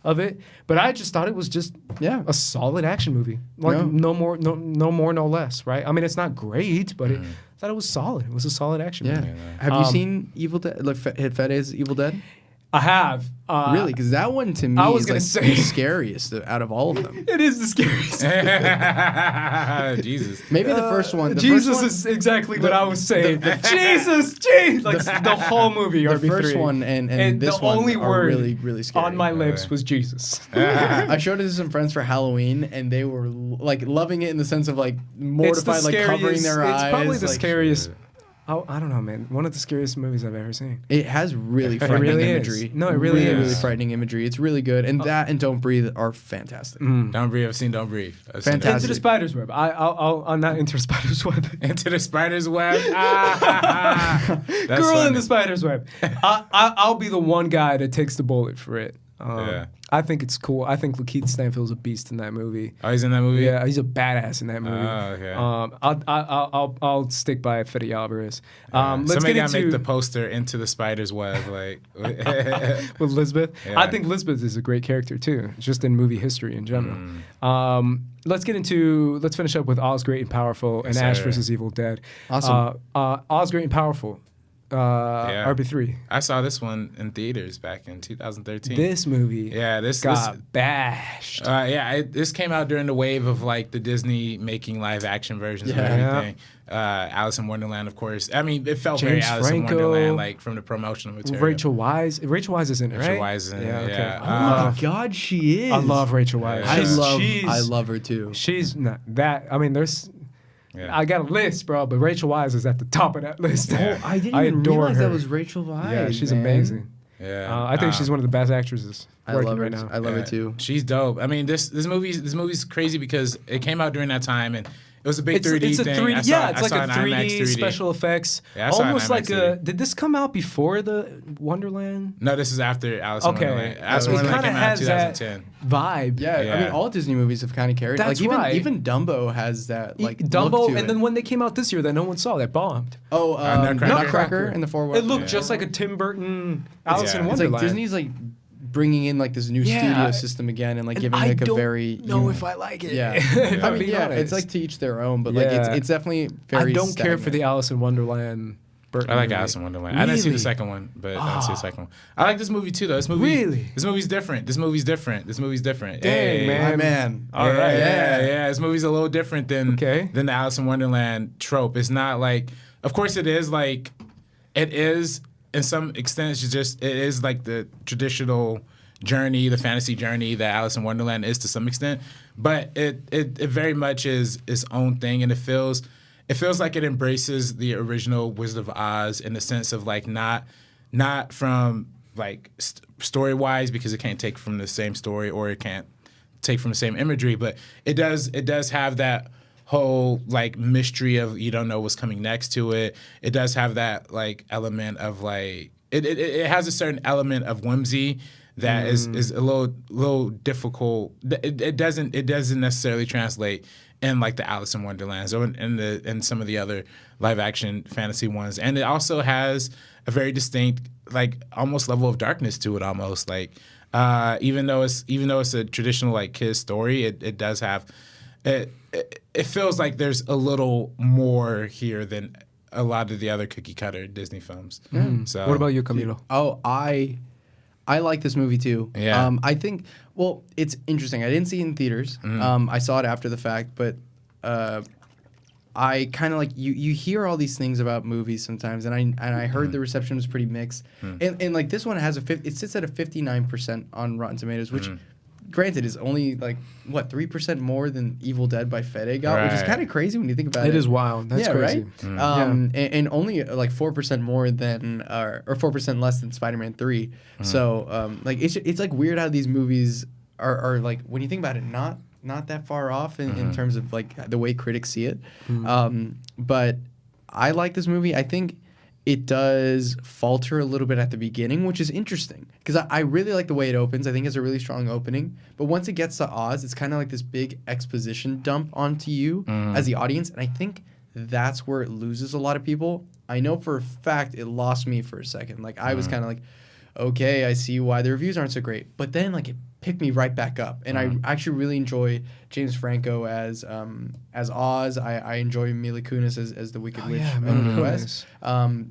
of it. But I just thought it was just a solid action movie. Like no more, no less, right? I mean, it's not great, but I thought it was solid. It was a solid action movie. Have you seen Evil Dead? Like Fede's Evil Dead? I have. Really? Because that one to me I was is gonna like say- the scariest out of all of them. It is the scariest. Jesus. Maybe the first one. The Jesus first one, is exactly what I was saying. Jesus, like the whole movie. the RB3. first one and this the one only are word really, really scary. on my lips was Jesus. I showed it to some friends for Halloween, and they were like loving it in the sense of like mortified, like covering their eyes. It's probably the like, scariest. Oh, I don't know, man. One of the scariest movies I've ever seen. It has really frightening really is. imagery. No, it really is. Really frightening imagery. It's really good, and that and Don't Breathe are fantastic. Don't Breathe. I've seen Don't Breathe. I've seen Fantastic. Into the Spider's Web. I'm not into the Spider's Web. Into the Spider's Web. That's Girl funny. in the Spider's Web. I'll be the one guy that takes the bullet for it. Yeah. I think it's cool. I think Lakeith Stanfield's a beast in that movie. Oh, he's in that movie? Yeah, he's a badass in that movie. Oh, okay. I'll stick by Fede Alvarez. Let's Somebody get gotta make into the poster Into the Spider's Web, like. with Lisbeth. Yeah. I think Lisbeth is a great character too, just in movie history in general. Let's finish up with Oz Great and Powerful and Ash sir. versus Evil Dead. Awesome. Oz Great and Powerful. RB3. I saw this one in theaters back in 2013. This movie this got bashed. This came out during the wave of like the Disney making live action versions of Yeah. everything. Alice in Wonderland, of course. I mean, it felt very James Alice Franco, in Wonderland, like from the promotional material. Rachel Wise is in it, right? Rachel Wise is in it, yeah. Oh my God, she is. I love Rachel Wise. Yeah. I love her too. She's not that. I mean, there's. Yeah. I got a list, bro, but Rachel Wise is at the top of that list. Yeah. I didn't even adore realize her. that was Rachel Weisz. Yeah, she's man. amazing. Yeah, I think she's one of the best actresses I working love her. right now. I love her too. She's dope. I mean, this movie's crazy because it came out during that time and it was a big 3D it's a thing. 3D, I saw, yeah, it's I like saw a it in IMAX 3D special effects. Yeah, I saw it in almost IMAX like a. 3D. Did this come out before the Wonderland? No, this is after Alice in Okay, Wonderland. Alice in it Wonderland kind of came out in has that 2010. vibe. Yeah, I Yeah. mean, all Disney movies have kind of carried. That's like right. Even Dumbo has that like Dumbo, look to and it. then when they came out this year that no one saw, that bombed. Nutcracker. Nutcracker and the Four. It looked just like a Tim Burton Alice Yeah. in It's Wonderland. like Disney's like bringing in like this new Yeah. studio system again and like And giving I like a don't very know if I like it. yeah. If I I'm mean, being yeah, honest. it's like to each their own, but like Yeah. it's definitely very. I don't care for the stagnant. Alice in Wonderland. Burton I like movie. Alice in Wonderland. I didn't see Really? the second one, but I didn't see the second one. I like this movie too, though. This movie is different. This movie's different. Dang, Hey. man. My man. All right. Yeah. This movie's a little different than Okay. the Alice in Wonderland trope. It's not like, of course, it is like, it is in some extent. It is like the traditional journey, the fantasy journey that Alice in Wonderland is to some extent. But it very much is its own thing, and it feels like it embraces the original Wizard of Oz in the sense of like not from like story wise, because it can't take from the same story or it can't take from the same imagery, but it does have that whole like mystery of you don't know what's coming next to it. It does have that like element of like it has a certain element of whimsy that is a little difficult. It doesn't necessarily translate in like the Alice in Wonderlands or in some of the other live action fantasy ones. And it also has a very distinct like almost level of darkness to it, almost like even though it's a traditional like kids story, it does have it feels like there's a little more here than a lot of the other cookie cutter Disney films. So What about you, Camilo? Oh, I like this movie too. Yeah. I think, well, it's interesting. I didn't see it in theaters. I saw it after the fact, but I kind of like you hear all these things about movies sometimes, and I heard the reception was pretty mixed. And like this one has it sits at a 59% on Rotten Tomatoes, which granted is only like what 3% more than Evil Dead by Fede got, which is Right. kind of crazy when you think about it. It is wild. That's yeah, crazy. right. And only like 4% more than or 4% less than Spider-Man 3. So like it's like weird how these movies are like when you think about it not that far off in terms of like the way critics see it. But I like this movie. I think it does falter a little bit at the beginning, which is interesting because I really like the way it opens. I think it's a really strong opening. But once it gets to Oz, it's kind of like this big exposition dump onto you as the audience. And I think that's where it loses a lot of people. I know for a fact it lost me for a second. Like I was kind of like, okay, I see why the reviews aren't so great. But then like it picked me right back up, and I actually really enjoy James Franco as Oz. I enjoy Mila Kunis as the Wicked Witch of the West.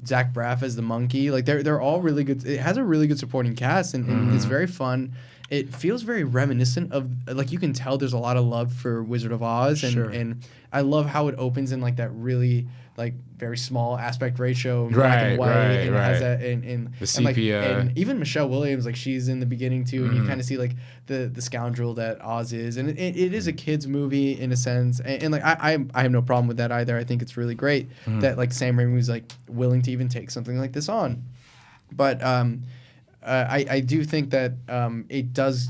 Zach Braff as the monkey. Like they're all really good. It has a really good supporting cast, and it's very fun. It feels very reminiscent of, like, you can tell there's a lot of love for Wizard of Oz, and I love how it opens in like that really like very small aspect ratio, black and white, and has that and the sepia, and even Michelle Williams, like she's in the beginning too, and you kind of see like the scoundrel that Oz is, and it is a kids movie in a sense, and like I have no problem with that either. I think it's really great that like Sam Raimi was like willing to even take something like this on, but I do think that it does.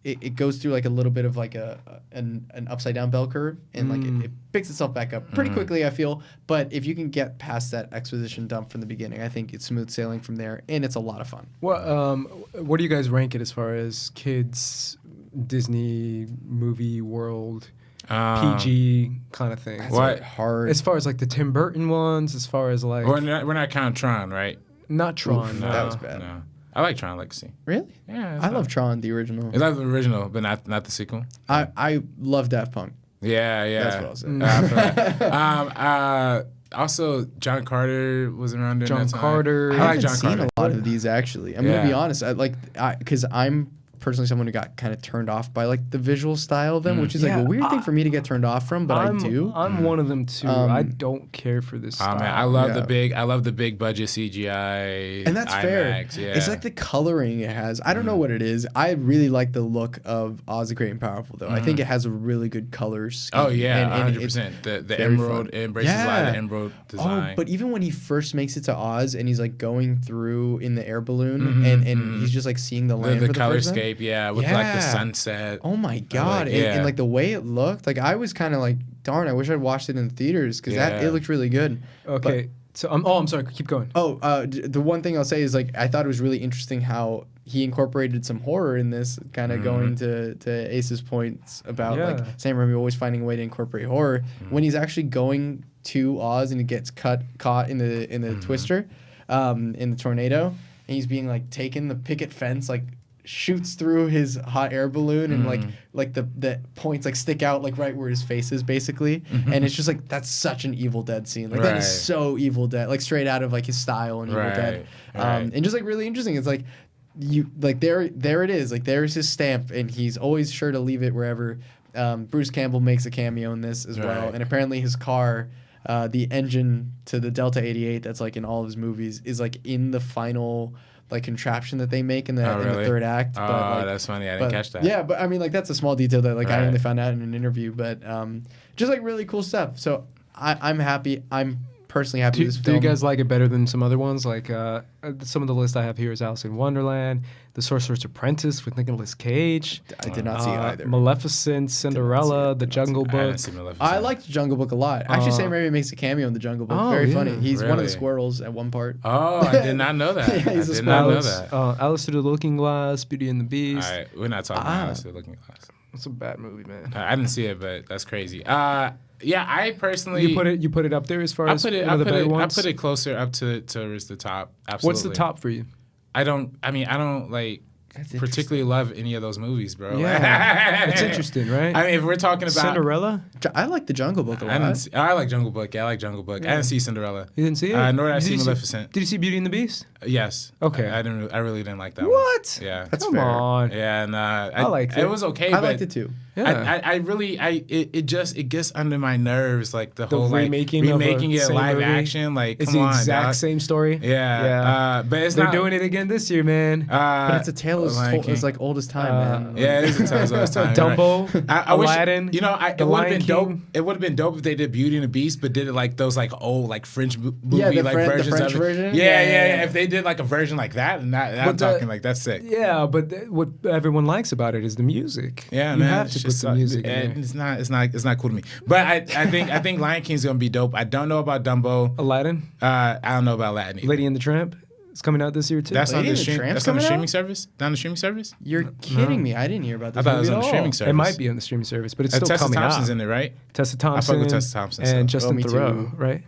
It goes through like a little bit of like an upside down bell curve, and like it picks itself back up pretty quickly, I feel. But if you can get past that exposition dump from the beginning, I think it's smooth sailing from there, and it's a lot of fun. Well, what do you guys rank it as far as kids, Disney movie world, PG kind of thing? That's hard. As far as like the Tim Burton ones, as far as like we're not counting Tron, right? Not Tron. Oof, no. that was bad. No. I like Tron Legacy. Really? Yeah. I love Tron, the original. I love the original, but not the sequel. I love Daft Punk. Yeah. That's what I'll say. Also, John Carter was around during that time. Carter. I like haven't John seen Carter. a lot of these actually. I'm gonna be honest. Because I'm personally someone who got kind of turned off by like the visual style of them, which is like a weird thing for me to get turned off from, but I do. I'm one of them too. I don't care for this style. Man, I love the big budget CGI, and that's IMAX, fair. It's like the coloring it has. I don't know what it is. I really like the look of Oz the Great and Powerful though. I think it has a really good color scheme. Oh yeah, and 100%. The emerald, it embraces a lot of the emerald design. Oh, but even when he first makes it to Oz and he's like going through in the air balloon and he's just like seeing the land the for the first time. colorscape, with like the sunset. Oh my god! And like the way it looked, like I was kind of like, darn, I wish I'd watched it in the theaters because it looked really good. Okay, so I'm sorry. Keep going. The one thing I'll say is like I thought it was really interesting how he incorporated some horror in this, kind of going to Ace's points about like Sam Raimi always finding a way to incorporate horror when he's actually going to Oz and he gets caught in the twister, in the tornado, and he's being like taken the picket fence like shoots through his hot air balloon and like the points like stick out like right where his face is basically, and it's just like that's such an Evil Dead scene, like that is so Evil Dead, like straight out of like his style in Evil Dead, and just like really interesting. It's like you like there it is, like there's his stamp, and he's always sure to leave it wherever. Bruce Campbell makes a cameo in this as well, and apparently his car, the engine to the Delta 88 that's like in all of his movies is like in the final like contraption that they make in the third act. Oh, but, like, that's funny. I didn't catch that. Yeah, but I mean, like that's a small detail that like I only found out in an interview. But just like really cool stuff. So I'm happy. I'm personally happy with this film. Do you guys like it better than some other ones? Like some of the list I have here is Alice in Wonderland, The Sorcerer's Apprentice with Nicolas Cage. I did not see either. Maleficent, Cinderella, The Jungle Book. I liked The Jungle Book a lot. Actually, Sam Raimi makes a cameo in The Jungle Book. Very funny. He's one of the squirrels at one part. Oh, I did not know that. He's I did not know that. Alice Through the Looking Glass, Beauty and the Beast. All right, we're not talking about Alice Through the Looking Glass. It's a bad movie, man. I didn't see it, but that's crazy. Yeah, I personally you put it up there as far as one of the better ones. I put it closer up towards the top. Absolutely. What's the top for you? I don't like particularly love any of those movies, bro. Yeah, it's interesting, right? I mean, if we're talking about Cinderella, I like The Jungle Book a lot. I like Jungle Book. Yeah, I like Jungle Book. I didn't see Cinderella. You didn't see it? Nor did I see Maleficent. Did you see Beauty and the Beast? Yes. Okay. I really didn't like that one. What? Yeah. That's Come fair. on. Yeah, and I liked it. It was okay. I liked it too. Yeah. It gets under my nerves, like the whole remaking it same live movie. action. Like, It's come the on, exact dog. same story. Yeah. But They're doing it again this year, man. But it's a tale as like old as time, man. Yeah, it is a tale as old as time. Dumbo, I Aladdin. Wish, it The would have Lion been dope. King. It would have been dope if they did Beauty and the Beast, but did it like those like old like French movie the like French versions of it. version? Yeah. If they did like a version like that, and I'm talking like that's sick. Yeah, but what everyone likes about it is the music. Yeah, you man. have to put some music in there. It's not cool to me. But I think Lion King's gonna be dope. I don't know about Dumbo. Aladdin. I don't know about Aladdin either. Lady and the Tramp. It's coming out this year too. That's on Lady the and the stream. Tramp's That's on the coming streaming out? service. Down the streaming service. You're kidding me. I didn't hear about this. I thought it was movie on at the all. streaming service. It might be on the streaming service, but it's still Tessa coming Thompson's out. in it, right? Tessa Thompson. I fuck with Tessa Thompson. And so. Justin me too. Theroux, right?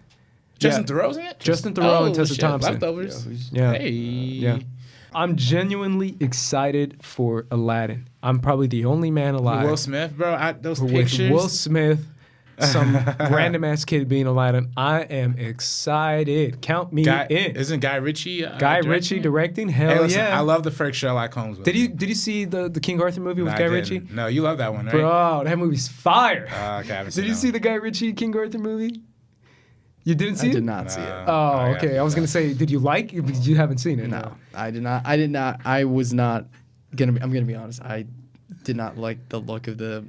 Justin Yeah. Theroux's in it. Justin Theroux and Tessa shit, Thompson. Leftovers. Yeah. Hey. Yeah. I'm genuinely excited for Aladdin. I'm probably the only man alive Will Smith, bro. Those with pictures. Will Smith, some random ass kid being Aladdin. I am excited. Count me in. Isn't Guy Ritchie? Guy Ritchie directing? Hell Hey, listen, yeah! I love the first Sherlock Holmes movie. Did you see the King Arthur movie with No, I Guy didn't. Ritchie? No, you love that one, right? Bro, that movie's fire. Okay, I haven't Did seen you that see one. the Guy Ritchie King Arthur movie? You didn't see I it? did not see it. Oh, okay. I was gonna say, did you like it? But you haven't seen it. No, I did not. I did not. I was not gonna be. I'm gonna be honest. I did not like the look of the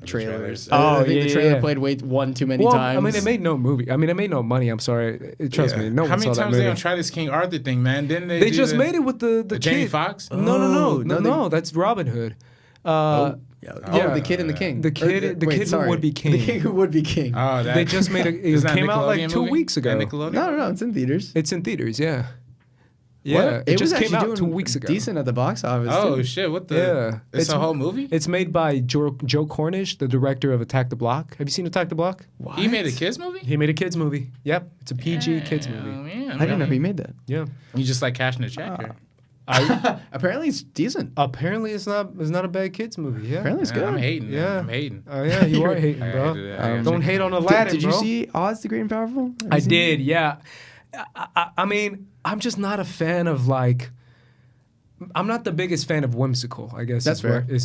trailers. trailers. I think yeah, the trailer yeah. played way one too many Well, times. I mean, it made no movie. I mean, it made no money. I'm sorry. Trust me. No How one many saw that times they movie. gonna try this King Arthur thing, man? Didn't they? They do just the, made it with the Jamie kid. Foxx. No. That's Robin Hood. Yeah. The Kid and the King. The kid who would be king. The King who would be king. Oh, that, They just made it. It Isn't that came out like Nickelodeon 2 movie? weeks ago. That Nickelodeon? No, it's in theaters. It's in theaters. Yeah. Yeah. What? It just was came actually out doing 2 weeks ago. Decent at the box office. Oh too. shit! What the? Yeah. It's a whole movie. It's made by Joe Cornish, the director of Attack the Block. Have you seen Attack the Block? What? He made a kids movie. He made a kids movie. Yep. It's a PG kids Oh movie. man, I didn't know he made that. Yeah. You just like cashing a check. or- Apparently, it's decent. Apparently, it's not a bad kids movie. Yeah. Apparently, it's Yeah, good. I'm hating. Yeah. Yeah, I'm hating. Oh yeah, you are hating, I bro. gotta do that. I gotta Don't check hate it on out. Aladdin, Did you bro. see Oz the Great and Powerful? Have I you seen did, yeah. I mean, I'm just not a fan of like. I'm not the biggest fan of whimsical. I guess That's is where- fair.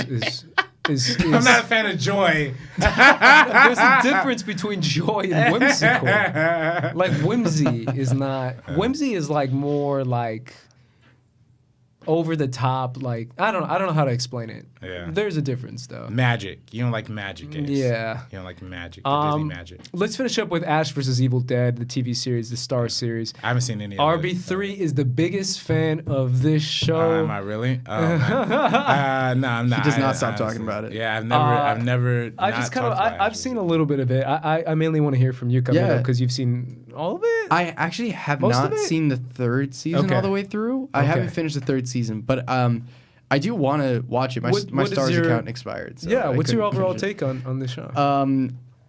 is I'm not a fan of Joy. There's a difference between joy and whimsical. Like whimsy is not. Whimsy is like more like over the top. Like I don't know how to explain it. Yeah. There's a difference though. Magic. You don't like magic. Ace. Yeah. You don't like magic. The Disney magic. Let's finish up with Ash vs. Evil Dead, the TV series, the Star series. I haven't seen any. of it. RB3 is the biggest fan of this show. Am I really? Oh, man. No, I'm not. He does not stop honestly. talking about it. Yeah, I've never. I just kind of, not talked about I've it. seen a little bit of it. I mainly want to hear from you, Camilo, Yeah. because you've seen all of it. I actually have Most of not it? seen the third season Okay. all the way through. I Okay. haven't finished the third season, but I do want to watch it. My What is Stars your- account expired. So yeah, I what's your couldn't overall finish it. take on this show?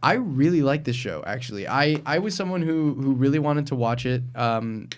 I really like this show. Actually, I was someone who really wanted to watch it. And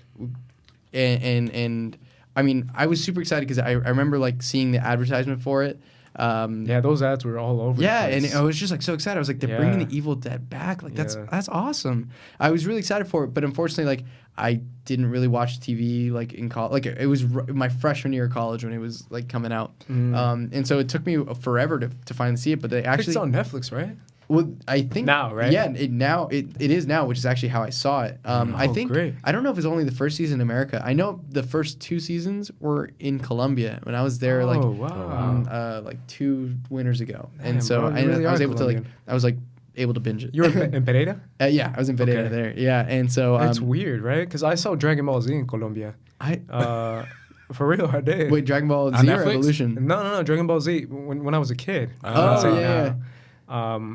I mean, I was super excited because I remember like seeing the advertisement for it. yeah, those ads were all over. Yeah, the and place. I was just like so excited. I was like, they're bringing Yeah. the Evil Dead back. Like Yeah. that's awesome. I was really excited for it, but unfortunately, like I didn't really watch TV like in college. Like it was my freshman year of college when it was like coming out, and so it took me forever to finally see it. But they actually it's on Netflix, right? well, I think Now, right? Yeah, it is now, which is actually how I saw it. I think great. I don't know if it's only the first season in America. I know the first 2 seasons were in Colombia when I was there. Like, Oh, wow. like 2 winters ago, Damn, and so bro, you I really was are able to like Colombian. I was like able to binge it. You were in Pereira? Yeah, I was in Pereira Okay. there. Yeah, and so It's weird, right? Because I saw Dragon Ball Z in Colombia. For real, I did. wait, Dragon Ball On Z or Netflix? Evolution? No, Dragon Ball Z when I was a kid. I'm Oh, not saying yeah, now.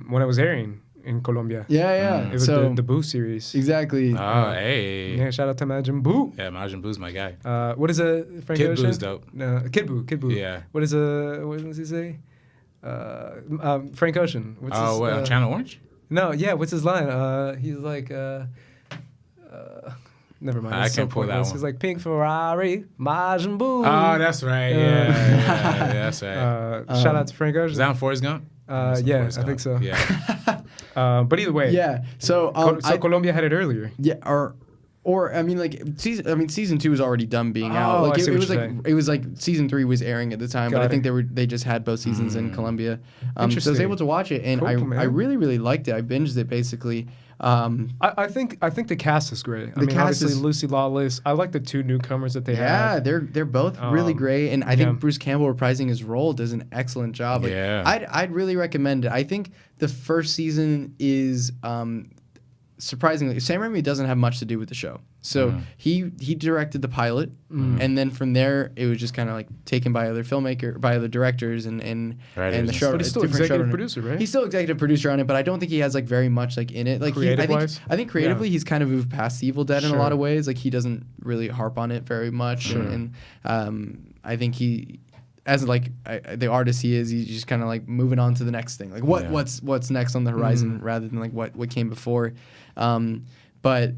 When I was airing in Colombia. Yeah. It was So the Boo series. exactly. Oh, hey. Yeah, shout out to Majin Buu. Yeah, Majin Buu's my guy. What is a Frank Kid Ocean? Boo's dope. No, Kid Buu. Yeah. What does he say? Frank Ocean. What's Oh, his, what, on Channel Orange? No, yeah. What's his line? He's like, never mind. I it's so can't pull that pointless. one. He's like Pink Ferrari, Majin Buu. Oh, that's right. Yeah, that's right. Shout out to Frank Ocean. Is that on Forrest Gump? Yeah, I think so. Yeah. But either way, Yeah. So Colombia had it earlier. Yeah, or I mean, like season 2 was already done being Oh, out. Like I see it what was you're like saying. it was like season 3 was airing at the time, but I Got think it. they just had both seasons in Colombia. So I was Interesting. able to watch it, and Cool, I man. really liked it. I binged it basically. I think the cast is great. I mean, cast obviously is- Lucy Lawless. I like the 2 newcomers that they Yeah, have. they're both really great, and I yeah. think Bruce Campbell reprising his role does an excellent job. Like, Yeah. I'd really recommend it. I think the first season is surprisingly, Sam Raimi doesn't have much to do with the show. So he directed the pilot, and then from there it was just kind of like taken by other directors and Writers. the show. But he's still different executive showrunner. producer, right? He's still executive producer on it, but I don't think he has like very much like in it. Like Creative-wise? I think creatively he's kind of moved past Evil Dead in a Sure. lot of ways. Like he doesn't really harp on it very much, and I think he. As like the artist he is, he's just kind of like moving on to the next thing. Like what's next on the horizon, rather than like what came before. But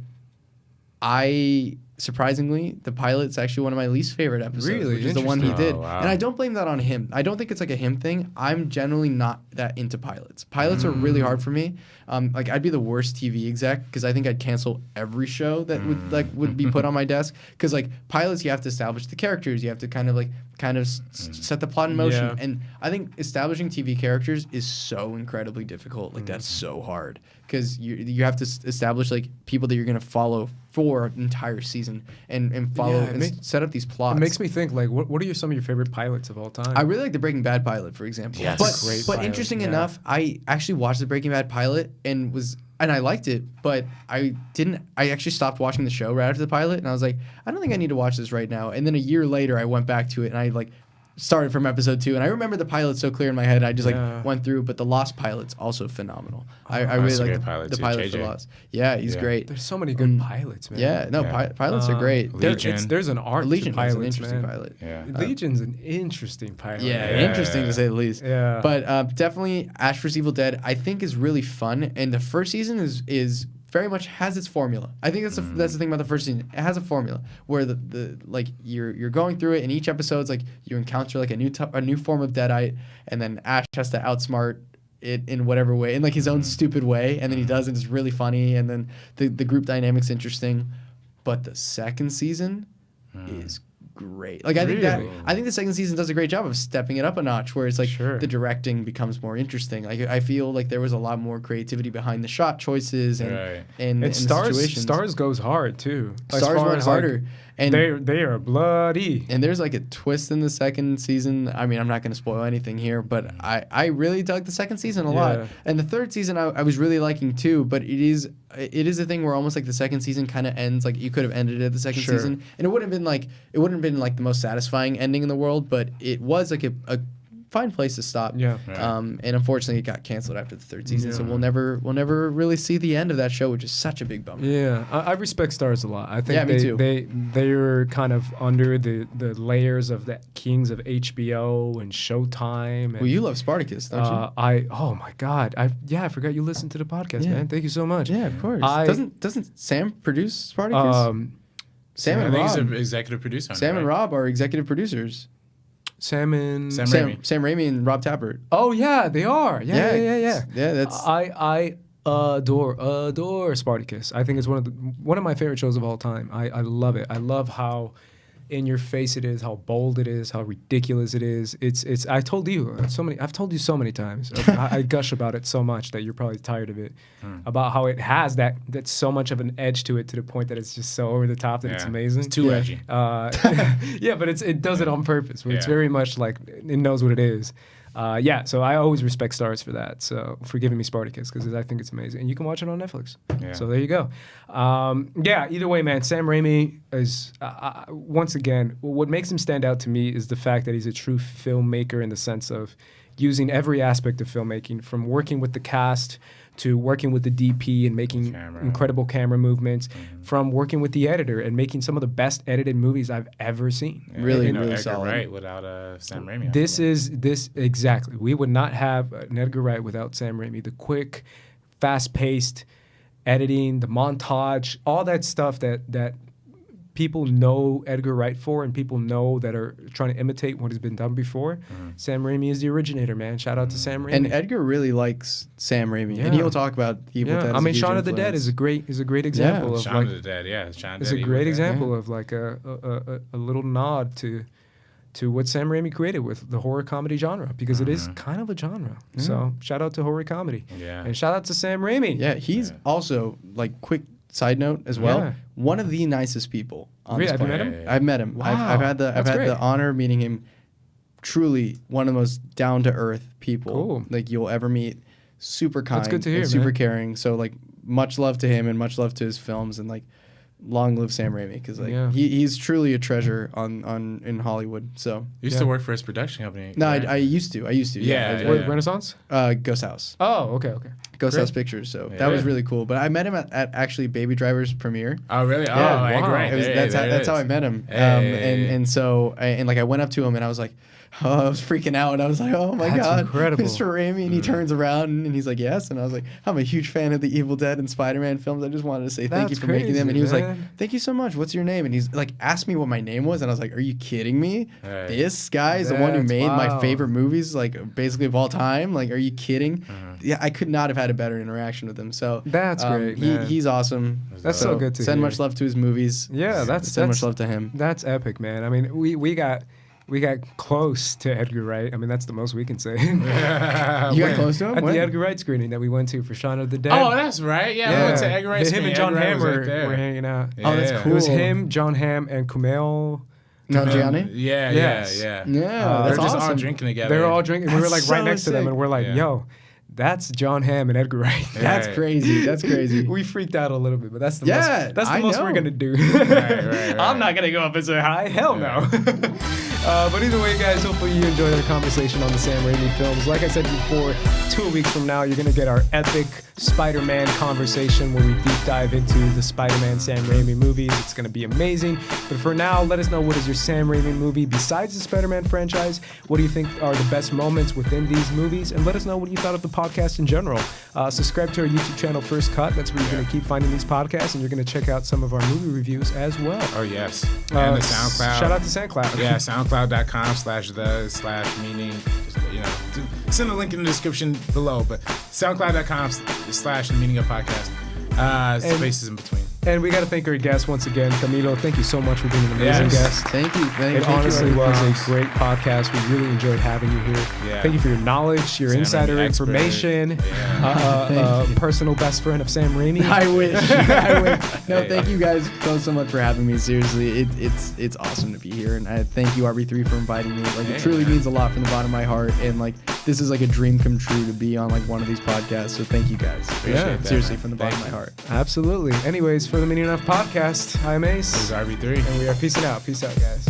surprisingly, the pilot's actually one of my least favorite episodes, Really? which is the one he Interesting. did. Oh, wow. And I don't blame that on him. I don't think it's like a him thing. I'm generally not that into pilots. Pilots are really hard for me. Like I'd be the worst TV exec because I think I'd cancel every show that would be put on my desk. Because like pilots, you have to establish the characters. You have to kind of set the plot in motion. Yeah. And I think establishing TV characters is so incredibly difficult. Like that's so hard because you have to establish like people that you're gonna follow for an entire season and follow Yeah, and set up these plots. It makes me think, like, what are some of your favorite pilots of all time? I really like the Breaking Bad pilot, for example. Yes. But, Great but pilot, interesting yeah. enough, I actually watched the Breaking Bad pilot and I liked it, but I actually stopped watching the show right after the pilot, and I was like, I don't think I need to watch this right now. And then a year later, I went back to it, and I like started from episode 2, and I remember the pilot so clear in my head. I just like went through, but the Lost pilot's also phenomenal. I that's really a like great the pilot pilot, too, pilot for JJ. Lost. Yeah, he's great. There's so many good pilots, man. Yeah, no, Yeah. pilots are great. Legion. There's an art Legion to was pilots, an interesting man. pilot. Yeah. Legion's an interesting pilot. Yeah, interesting to say the least. Yeah. But definitely Ash vs. Evil Dead, I think is really fun, and the first season is very much has its formula. I think that's the thing about the first season. It has a formula where the like you're going through it, and each episode's like you encounter like a new form of Deadite, and then Ash has to outsmart it in whatever way, in like his own stupid way, and then he does, and it's really funny, and then the group dynamic's interesting. But the second season is great. Like I think the second season does a great job of stepping it up a notch, where it's like the directing becomes more interesting. Like I feel like there was a lot more creativity behind the shot choices and the situations. Stars goes hard too. Stars went harder. And they are bloody. And there's like a twist in the second season. I mean, I'm not going to spoil anything here, but I really dug the second season a lot. And the third season I was really liking too, but it is a thing where almost like the second season kind of ends like you could have ended it at the second season, and it wouldn't have been like the most satisfying ending in the world, but it was like a fine place to stop. Yeah. And unfortunately, it got canceled after the third season, so we'll never really see the end of that show, which is such a big bummer. Yeah, I respect Stars a lot. I think me too. they're kind of under the layers of the kings of HBO and Showtime. And, Well, you love Spartacus, don't you? Oh my God, I forgot you listened to the podcast, man. Thank you so much. Yeah, of course. Doesn't Sam produce Spartacus? Sam I and think he's Rob. an executive producer. Sam and Rob are executive producers. Sam Sam Raimi. Sam Raimi and Rob Tappert. Oh yeah, they are. Yeah. Yeah, that's I adore Spartacus. I think it's one of my favorite shows of all time. I love it. I love how in your face it is, how bold it is, how ridiculous it is. It's I've told you so many times. I gush about it so much that you're probably tired of it. About how it has that's so much of an edge to it, to the point that it's just so over the top that it's amazing. It's too edgy. Yeah, but it does it on purpose. Where it's very much like it knows what it is. So I always respect Stars for that. So for giving me Spartacus, because I think it's amazing, and you can watch it on Netflix. Yeah. So there you go. Either way, man, Sam Raimi is once again, what makes him stand out to me is the fact that he's a true filmmaker in the sense of using every aspect of filmmaking, from working with the cast to working with the DP and making incredible camera movements, from working with the editor and making some of the best edited movies I've ever seen. Yeah, really Edgar solid. Wright without Sam Raimi. This exactly. We would not have an Edgar Wright without Sam Raimi. The quick, fast-paced editing, the montage, all that stuff that people know Edgar Wright for, and people know that are trying to imitate what has been done before. Sam Raimi is the originator, man. Shout out to Sam Raimi. And Edgar really likes Sam Raimi, and he'll talk about Evil Dead. I mean, Shaun of the Dead is a great example of Shaun of the Dead, Shaun of the it's Dead, a great example of like a little nod to what Sam Raimi created with the horror comedy genre, because it is kind of a genre. So shout out to horror comedy. Yeah. And shout out to Sam Raimi. Yeah, he's also, like, quick side note as well, Yeah. one of the nicest people on this Really? Have you planet. met him? I've met him. Wow, I've had that's great. the honor of meeting him. Truly one of the most down to earth people Cool. like you'll ever meet. Super kind. That's good to hear, and super man. caring. So like much love to him and much love to his films, and like long live Sam Raimi, because like he's truly a treasure on in Hollywood. So You used to work for his production company. no, right? I used to. Yeah, Renaissance? Ghost House. Oh, okay. Ghost House Pictures. So that was really cool. But I met him at actually Baby Driver's premiere. Oh, really? Yeah, oh, wow. great. That's how I met him. And so like I went up to him and I was like, I was freaking out and I was like, oh my That's God, incredible. Mr. Raimi. And he turns around and he's like, yes. And I was like, I'm a huge fan of the Evil Dead and Spider-Man films. I just wanted to say thank you That's for making them. And he was crazy, like, man. thank you so much. What's your name? And he's like, asked me what my name was. And I was like, are you kidding me? Right. This guy is the one who That's made my wow. favorite movies, like basically of all time. Like, are you kidding? Yeah, I could not have had a better interaction with him. So That's great, man. He's awesome. That's so good to send hear. much love to his movies. Yeah, Send much love to him. That's epic, man. I mean, we got close to Edgar Wright. I mean, that's the most we can say. You got close to him? At When? the Edgar Wright screening that we went to for Shaun of the Dead. Oh, that's right. Yeah, we went to Edgar Wright. Him and John Edgar Wright Hamm was right there. were hanging out. Oh, that's Yeah. cool. It was him, John Hamm, and Kumail. Nanjiani? Yeah, Yes. yeah. Yeah, They're that's just all awesome. drinking together. They were all drinking. We were That's like right so next to them, sick. and we're like, Yeah. "Yo, that's John Hamm and Edgar Wright." That's Right. crazy. That's crazy. We freaked out a little bit, but that's the Yeah, most. That's the I most know. we're gonna do. right. I'm not gonna go up and say hi. Hell no. But either way, guys, hopefully you enjoyed our conversation on the Sam Raimi films. Like I said before, 2 weeks from now, you're gonna get our epic Spider-Man conversation where we deep dive into the Spider-Man Sam Raimi movies. It's gonna be amazing. But for now, let us know, what is your Sam Raimi movie besides the Spider-Man franchise? What do you think are the best moments within these movies? And let us know what you thought of the podcast in general. Subscribe to our YouTube channel, First Cut. That's where you're going to keep finding these podcasts, and you're going to check out some of our movie reviews as well. Oh, yes. And the SoundCloud. Shout out to SoundCloud. Yeah, soundcloud.com/the/meaning. Just, send a link in the description below, but soundcloud.com/the meaning of podcast. Spaces in between. And we got to thank our guest once again, Camilo. Thank you so much for being an amazing Yes. guest. Thank you. It honestly was a great podcast. We really enjoyed having you here. Yeah. Thank you for your knowledge, your Sam insider Raimi expert. information, Thank you. personal best friend of Sam Raimi. I wish. I wish. No, Hey. thank you guys so much for having me. Seriously, it's awesome to be here, and I thank you RB3 for inviting me. Like, it truly means a lot from the bottom of my heart, and like this is like a dream come true to be on like one of these podcasts. So thank you guys. Appreciate that, Seriously, man. from the bottom Thank of my you. heart. Absolutely. Anyways, for the Meaning Enough podcast, I'm Ace. This is RB3. And we are peacing out. Peace out, guys.